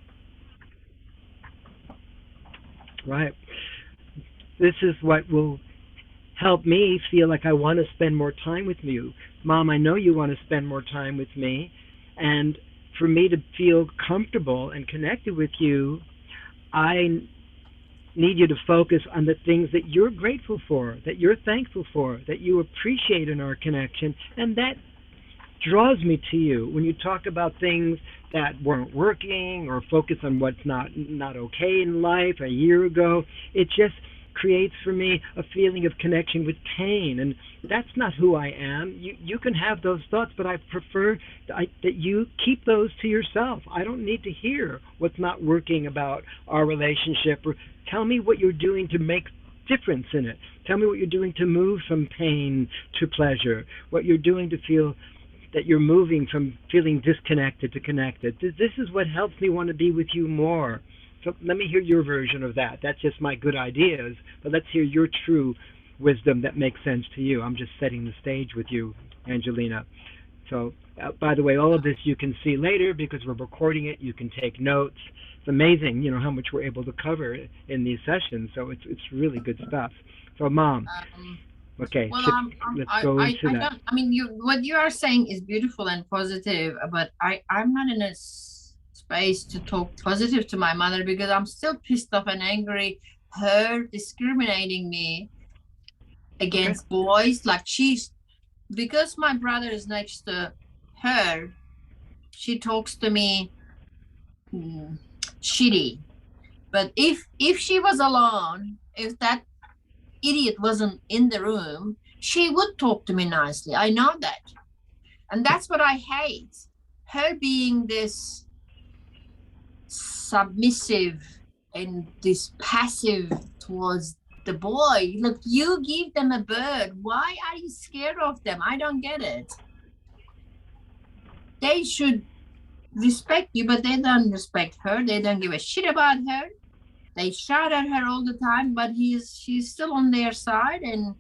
Right. This is what will help me feel like I want to spend more time with you. Mom, I know you want to spend more time with me. And for me to feel comfortable and connected with you, I need you to focus on the things that you're grateful for, that you're thankful for, that you appreciate in our connection, and that draws me to you. When you talk about things that weren't working or focus on what's not okay in life a year ago, it just creates for me a feeling of connection with pain, and that's not who I am. You can have those thoughts, but I prefer that you keep those to yourself. I don't need to hear what's not working about our relationship, or tell me what you're doing to make difference in it. Tell me what you're doing to move from pain to pleasure, what you're doing to feel that you're moving from feeling disconnected to connected. This is what helps me want to be with you more. So let me hear your version of that. That's just my good ideas, but let's hear your true wisdom that makes sense to you. I'm just setting the stage with you, Angelina. So, by the way, all of this you can see later because we're recording it. You can take notes. It's amazing, how much we're able to cover in these sessions. So it's really good stuff. So, Mom. Okay, well, let's go into that. What you are saying is beautiful and positive, but I'm not in a space to talk positive to my mother because I'm still pissed off and angry. Her discriminating me against boys, like because my brother is next to her, she talks to me shitty. But if she was alone, if that idiot wasn't in the room, she would talk to me nicely. I know that. And that's what I hate. Her being this submissive and this passive towards the boy. Look, you give them a bird. Why are you scared of them? I don't get it. They should respect you, but they don't respect her. They don't give a shit about her. They shout at her all the time, but she's still on their side, and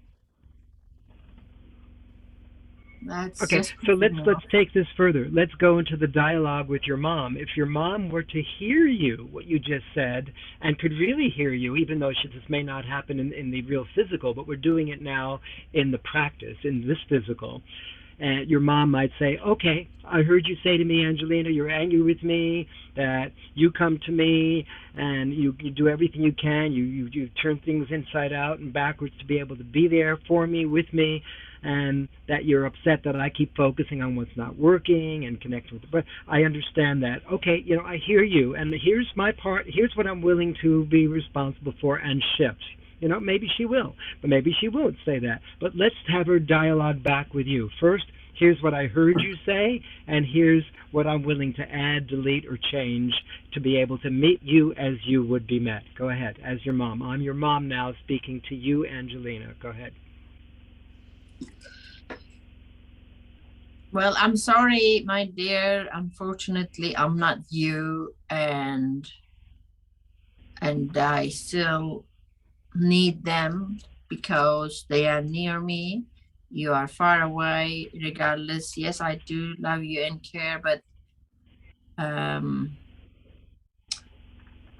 that's okay. So let's take this further. Let's go into the dialogue with your mom. If your mom were to hear you, what you just said, and could really hear you, even though this may not happen in the real physical, but we're doing it now in the practice, in this physical. And your mom might say, okay, I heard you say to me, Angelina, you're angry with me, that you come to me and you do everything you can. You turn things inside out and backwards to be able to be there for me, with me. and that you're upset that I keep focusing on what's not working and connecting with the breath. I understand that. Okay, I hear you, and here's my part. Here's what I'm willing to be responsible for and shift. Maybe she will, but maybe she won't say that. But let's have her dialogue back with you. First, here's what I heard you say, and here's what I'm willing to add, delete, or change to be able to meet you as you would be met. Go ahead, as your mom. I'm your mom now speaking to you, Angelina. Go ahead. Well, I'm sorry, my dear. Unfortunately, I'm not you, and I still need them because they are near me. You are far away. Regardless, yes, I do love you and care, but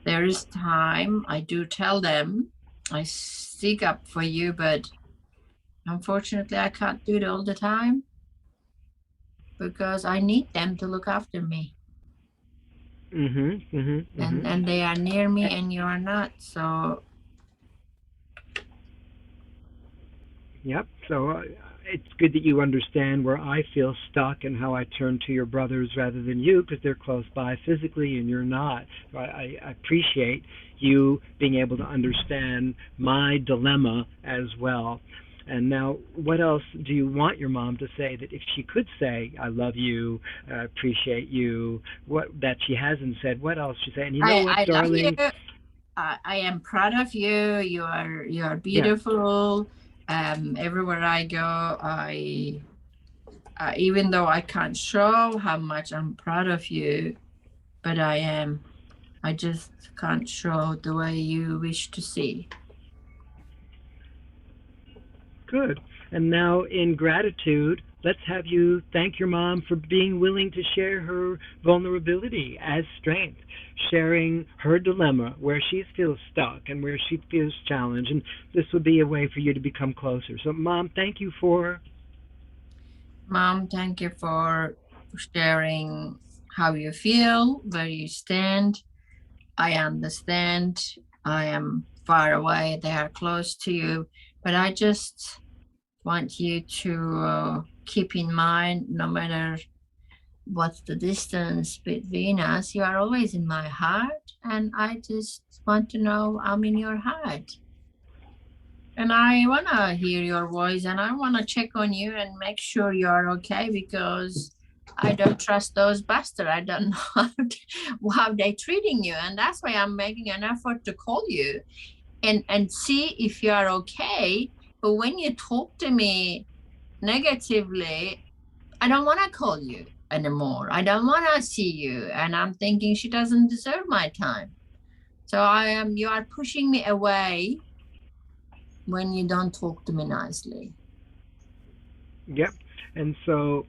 there is time. I do tell them. I stick up for you, but unfortunately, I can't do it all the time because I need them to look after me. And they are near me, and you are not. So Yep. So it's good that you understand where I feel stuck and how I turn to your brothers rather than you because they're close by physically and you're not. So I appreciate you being able to understand my dilemma as well. And now, what else do you want your mom to say that if she could say, I love you, I appreciate you, what that she hasn't said, what else should she say? And you know what, I love you. darling? I am proud of you. You are Yes. beautiful. Everywhere I go, even though I can't show how much I'm proud of you, but I am. I just can't show the way you wish to see. Good. And now, in gratitude, let's have you thank your mom for being willing to share her vulnerability as strength, sharing her dilemma, where she feels stuck and where she feels challenged. And this would be a way for you to become closer. So, Mom, thank you for. Mom, thank you for sharing how you feel, where you stand. I understand. I am far away. They are close to you. But I just want you to keep in mind, no matter what's the distance between us, you are always in my heart. And I just want to know I'm in your heart. And I want to hear your voice, and I want to check on you and make sure you're okay, because I don't trust those bastards. I don't know how they're treating you. And that's why I'm making an effort to call you and see if you are okay. But when you talk to me negatively, I don't want to call you anymore. I don't want to see you. And I'm thinking she doesn't deserve my time. So you are pushing me away when you don't talk to me nicely. Yep. And so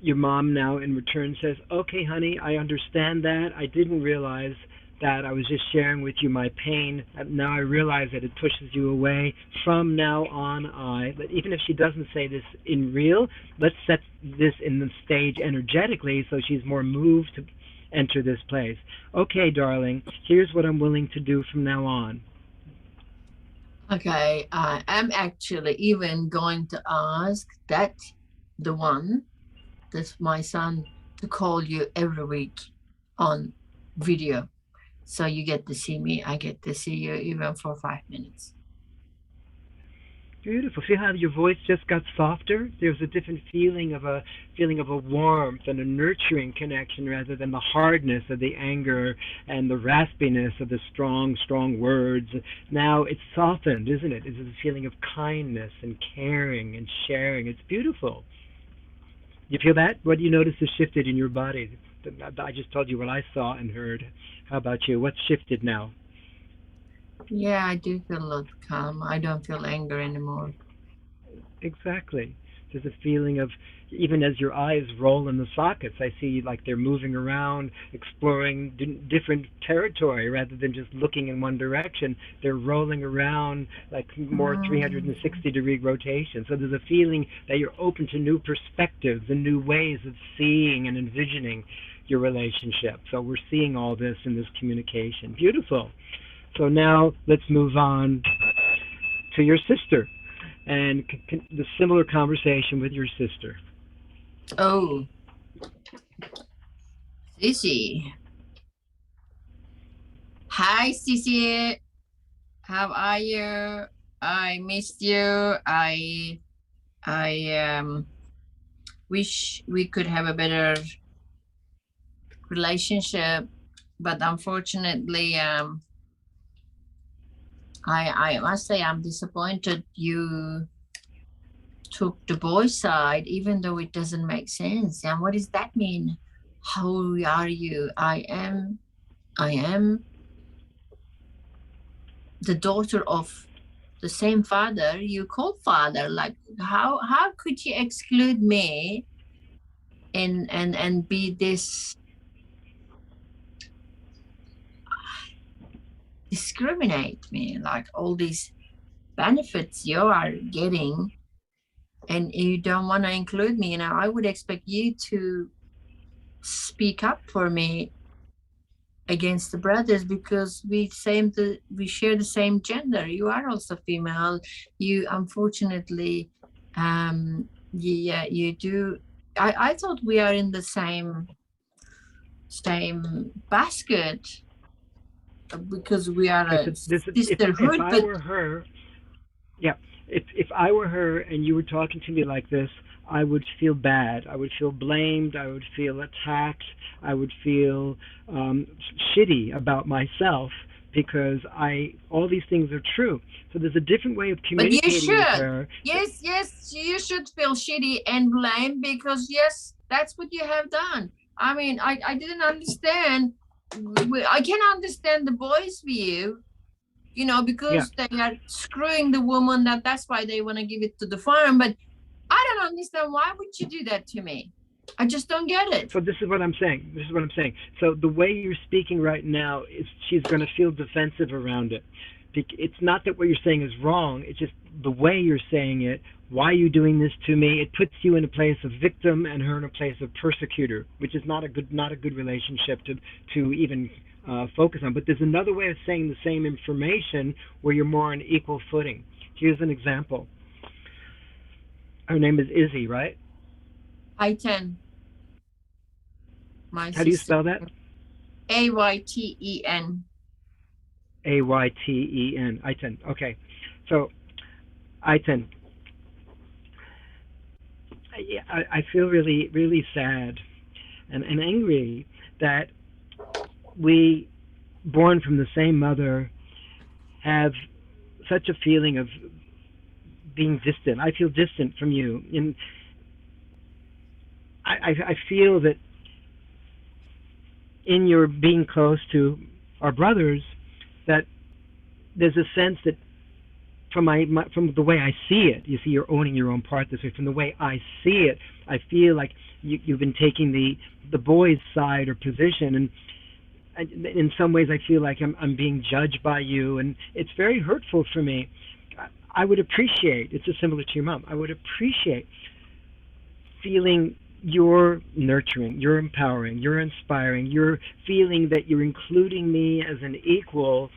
your mom now in return says, okay, honey, I understand that. I didn't realize that I was just sharing with you my pain. Now I realize that it pushes you away. From now on, but even if she doesn't say this in real, let's set this in the stage energetically so she's more moved to enter this place. Okay, darling, here's what I'm willing to do from now on. Okay, I'm actually even going to ask that the one, that's my son, to call you every week on video. So you get to see me, I get to see you even for 5 minutes. Beautiful. See how your voice just got softer? There's a different feeling of a warmth and a nurturing connection rather than the hardness of the anger and the raspiness of the strong words. Now it's softened, isn't it? It's a feeling of kindness and caring and sharing. It's beautiful. You feel that? What do you notice has shifted in your body? I just told you what I saw and heard. How about you? What's shifted now? Yeah, I do feel a lot calm. I don't feel anger anymore. Exactly. There's a feeling of, even as your eyes roll in the sockets, I see like they're moving around, exploring different territory rather than just looking in one direction. They're rolling around like more 360-degree rotation. So there's a feeling that you're open to new perspectives and new ways of seeing and envisioning your relationship. So we're seeing all this in this communication. Beautiful. So now let's move on to your sister. and the similar conversation with your sister. Oh, Sissy. Hi, Sissy. How are you? I missed you. I wish we could have a better relationship, but unfortunately, I must say I'm disappointed you took the boy's side, even though it doesn't make sense. And what does that mean? How are you? I am the daughter of the same father you call father. Like how could you exclude me and be this discriminate me, like all these benefits you are getting and you don't want to include me? I would expect you to speak up for me against the brothers because we share the same gender. You are also female. You unfortunately, yeah, you do. I thought we are in the same basket because we are Okay, a so if sisterhood. I But were her, yeah, if I were her and you were talking to me like this, I would feel bad. I would feel blamed. I would feel attacked. I would feel um, shitty about myself because I all these things are true. So there's a different way of you communicating with should. her. Yes, you should feel shitty and blame because yes, that's what you have done. I mean, I didn't understand. I can understand the boys' view, Yeah. because they are screwing the woman, that's why they want to give it to the farm. But I don't understand, why would you do that to me? I just don't get it. So this is what I'm saying. This is what I'm saying. So the way you're speaking right now is she's going to feel defensive around it. It's not that what you're saying is wrong. It's just the way you're saying it. Why are you doing this to me? It puts you in a place of victim and her in a place of persecutor, which is not a good relationship to even focus on. But there's another way of saying the same information where you're more on equal footing. Here's an example. Her name is Izzy, right? I-10, my How do you sister. spell that? Ayten. Ayten. Iten. Okay. So Iten. I feel really, really sad and angry that we, born from the same mother, have such a feeling of being distant. I feel distant from you. And I feel that in your being close to our brothers, that there's a sense that from the way I see it, you see, you're owning your own part this way. From the way I see it, I feel like you've been taking the boys' side or position, and in some ways, I feel like I'm being judged by you, and it's very hurtful for me. I would appreciate. It's just similar to your mom. I would appreciate feeling you're nurturing, you're empowering, you're inspiring, you're feeling that you're including me as an equal.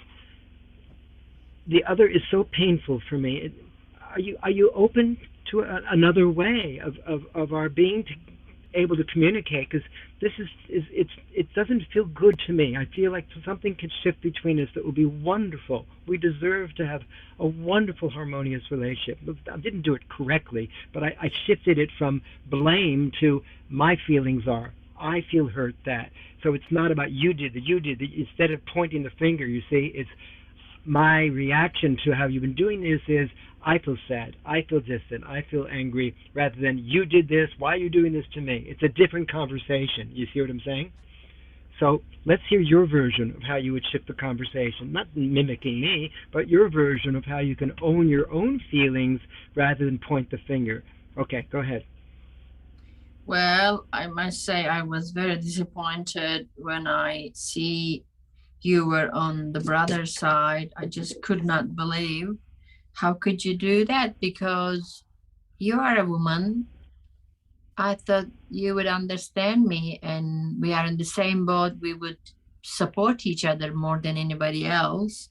The other is so painful for me. Are you open to another way of our being able to communicate? Because this it doesn't feel good to me. I feel like something can shift between us that will be wonderful. We deserve to have a wonderful, harmonious relationship. I didn't do it correctly, but I shifted it from blame to my feelings are. I feel hurt that. So it's not about you did that, you did that. Instead of pointing the finger, you see, it's my reaction to how you've been doing this is I feel sad, I feel distant, I feel angry, rather than you did this, why are you doing this to me? It's a different conversation. You see what I'm saying? So let's hear your version of how you would shift the conversation, not mimicking me, but your version of how you can own your own feelings rather than point the finger. Okay, go ahead. Well, I must say I was very disappointed when I see you were on the brother side. I just could not believe. How could you do that? Because you are a woman. I thought you would understand me and we are in the same boat. We would support each other more than anybody else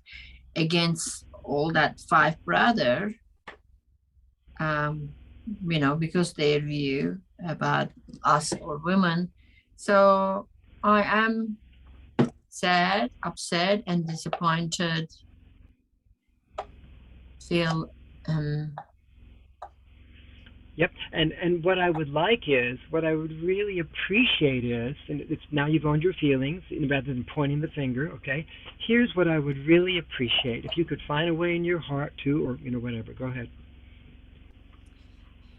against all that five brother. because their view about us or women. So I am sad, upset, and disappointed. Feel Yep. And what I would like is, what I would really appreciate is, and it's now you've owned your feelings rather than pointing the finger. Okay. Here's what I would really appreciate if you could find a way in your heart to, or whatever. Go ahead.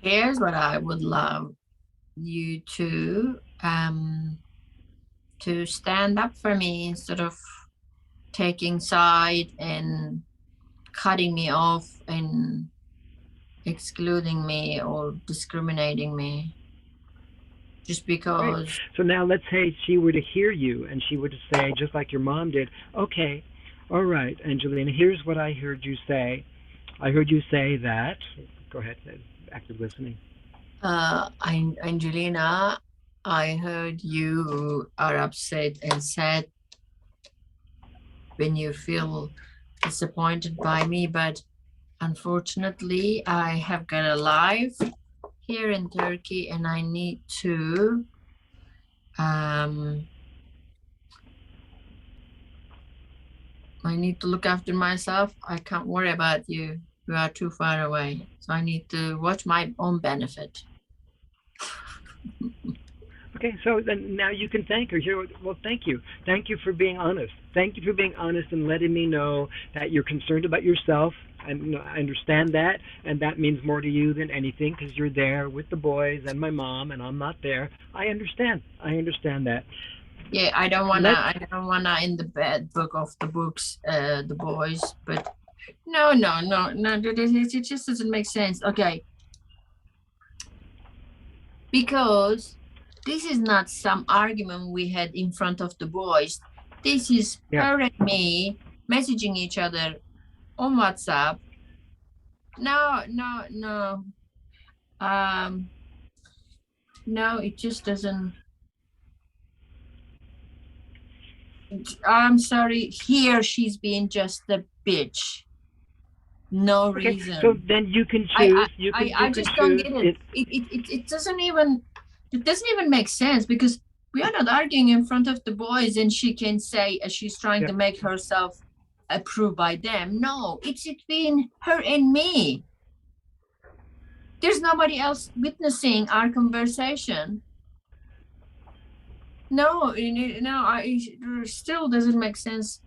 Here's what I would love you to stand up for me instead of taking side and cutting me off and excluding me or discriminating me just Great. because. So now let's say she were to hear you and she were to say, just like your mom did, okay, all right, Angelina, here's what I heard you say. I heard you say that. Go ahead, active listening. Angelina, I heard you are upset and sad when you feel disappointed by me, but unfortunately, I have got a life here in Turkey and I need to look after myself. I can't worry about you. You are too far away. So I need to watch my own benefit. Okay, so then now you can thank her. Well, thank you. Thank you for being honest. Thank you for being honest and letting me know that you're concerned about yourself. And I understand that, and that means more to you than anything because you're there with the boys and my mom, and I'm not there. I understand. I understand that. Yeah, I don't wanna in the bad book of the books, the boys, but no, it just doesn't make sense. Okay, because this is not some argument we had in front of the boys. This is Yeah. her and me messaging each other on WhatsApp. No, no, it just doesn't. I'm sorry. Here she's being just a bitch. No Okay, reason. so then you can choose. I just don't get it. It doesn't even make sense because we are not arguing in front of the boys and she can say she's trying to make herself approved by them. No, it's between her and me. There's nobody else witnessing our conversation. No, it still doesn't make sense.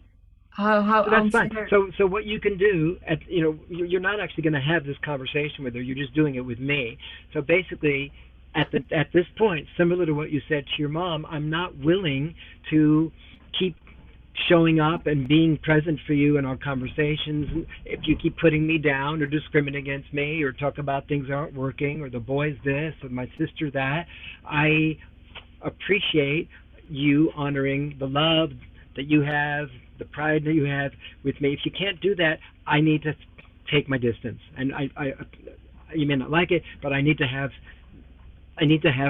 How So that's fine. unfair. So what you can do, you're not actually going to have this conversation with her. You're just doing it with me. So basically, at this point, similar to what you said to your mom, I'm not willing to keep showing up and being present for you in our conversations. If you keep putting me down or discriminating against me or talk about things aren't working or the boys this or my sister that, I appreciate you honoring the love that you have, the pride that you have with me. If you can't do that, I need to take my distance. And I you may not like it, but I need to have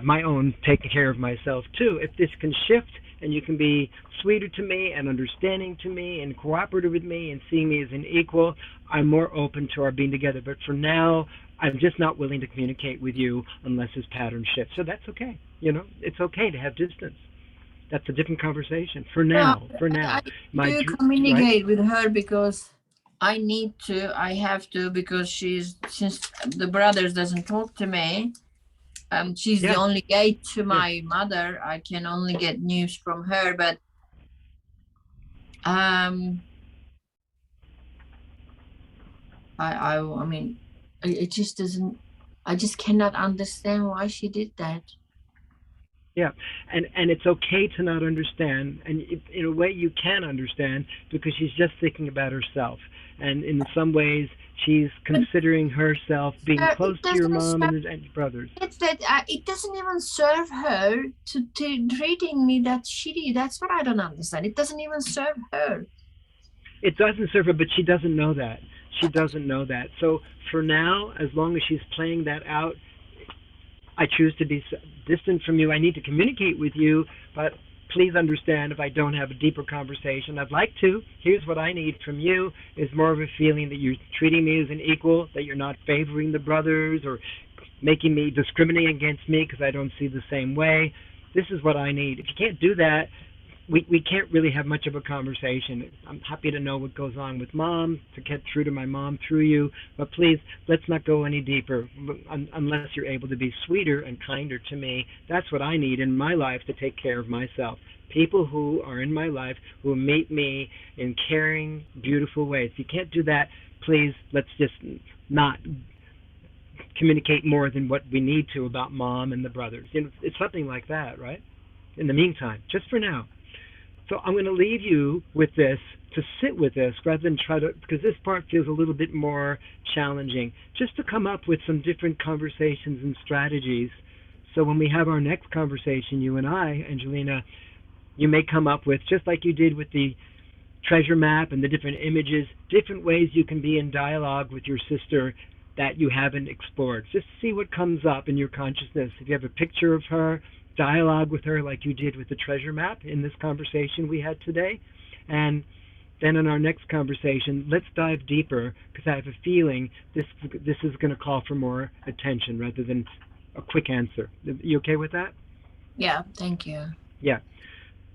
my own taking care of myself too. If this can shift and you can be sweeter to me and understanding to me and cooperative with me and seeing me as an equal, I'm more open to our being together. But for now, I'm just not willing to communicate with you unless this pattern shifts. So that's okay. It's okay to have distance. That's a different conversation. For now, I do communicate with her because I need to. I have to because since the brothers doesn't talk to me. She's the only gate to my mother. I can only get news from her, but I mean, it just doesn't. I just cannot understand why she did that. Yeah, and it's okay to not understand, and in a way you can understand because she's just thinking about herself, and in some ways she's considering herself being close to your mom and brothers. It's that it doesn't even serve her to treating me that shitty. That's what I don't understand. It doesn't even serve her. It doesn't serve her, but she doesn't know that. She doesn't know that. So for now, as long as she's playing that out, I choose to be distant from you. I need to communicate with you, but please understand if I don't have a deeper conversation. I'd like to. Here's what I need from you is more of a feeling that you're treating me as an equal, that you're not favoring the brothers or making me discriminating against me because I don't see the same way. This is what I need. If you can't do that, we can't really have much of a conversation. I'm happy to know what goes on with mom, to get through to my mom through you, but please, let's not go any deeper unless you're able to be sweeter and kinder to me. That's what I need in my life to take care of myself. People who are in my life who meet me in caring, beautiful ways. If you can't do that, please, let's just not communicate more than what we need to about mom and the brothers. It's something like that, right? In the meantime, just for now. So I'm going to leave you with this, to sit with this rather than try to, because this part feels a little bit more challenging, just to come up with some different conversations and strategies. So when we have our next conversation, you and I, Angelina, you may come up with, just like you did with the treasure map and the different images, different ways you can be in dialogue with your sister that you haven't explored. Just see what comes up in your consciousness. If you have a picture of her, dialogue with her like you did with the treasure map in this conversation we had today. And then in our next conversation, let's dive deeper, because I have a feeling this is going to call for more attention rather than a quick answer. You okay with that? Yeah, thank you. Yeah.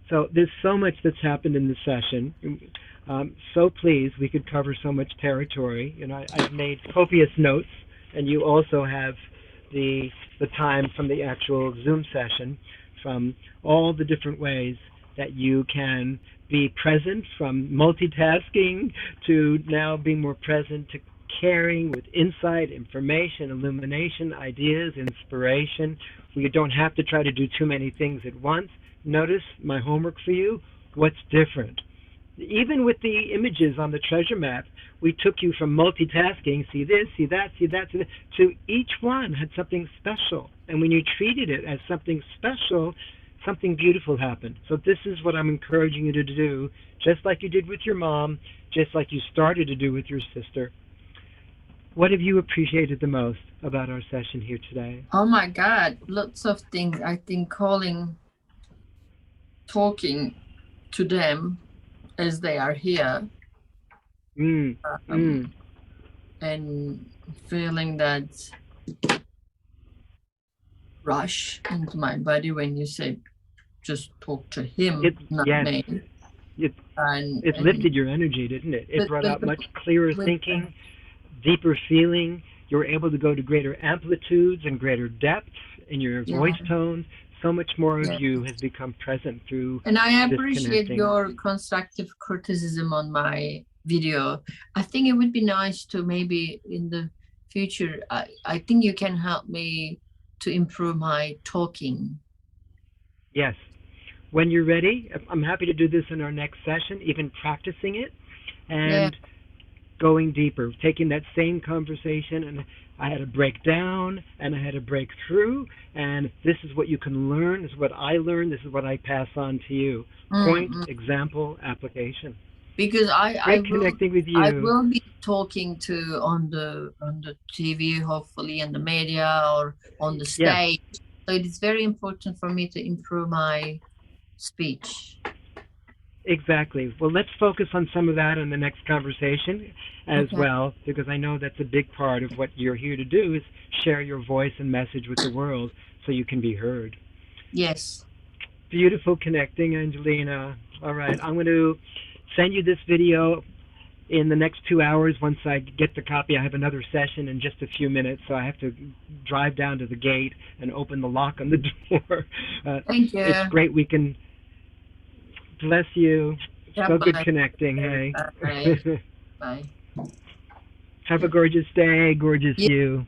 So there's so much that's happened in this session. So pleased we could cover so much territory. I've made copious notes, and you also have the time from the actual Zoom session, from all the different ways that you can be present, from multitasking to now being more present to caring with insight, information, illumination, ideas, inspiration. You don't have to try to do too many things at once. Notice my homework for you, what's different. Even with the images on the treasure map, we took you from multitasking, see this, see that, see that, see that, to each one had something special. And when you treated it as something special, something beautiful happened. So this is what I'm encouraging you to do, just like you did with your mom, just like you started to do with your sister. What have you appreciated the most about our session here today? Oh my God, lots of things. I think talking to them as they are here, and feeling that rush into my body when you said just talk to him, not me. It lifted your energy, didn't it? It brought out much clearer thinking, deeper feeling. You were able to go to greater amplitudes and greater depth in your voice tone. So much more of you has become present through. And I appreciate your constructive criticism on my video. I think it would be nice to maybe in the future, I think you can help me to improve my talking. Yes. When you're ready, I'm happy to do this in our next session, even practicing it and going deeper, taking that same conversation, and I had a breakdown and I had a breakthrough, and this is what you can learn, this is what I learned, this is what I pass on to you. Point, example, application. Because I connecting with you. I will be talking to on the TV, hopefully, in the media or on the stage. Yes. So it is very important for me to improve my speech. Exactly. Well, let's focus on some of that in the next conversation as well, because I know that's a big part of what you're here to do is share your voice and message with the world so you can be heard. Yes. Beautiful connecting, Angelina. All right, I'm going to send you this video in the next 2 hours. Once I get the copy, I have another session in just a few minutes, so I have to drive down to the gate and open the lock on the door. Thank you. It's great we can... Bless you. Yeah, so good connecting, hey. Bye. Bye. Have a gorgeous day, gorgeous you.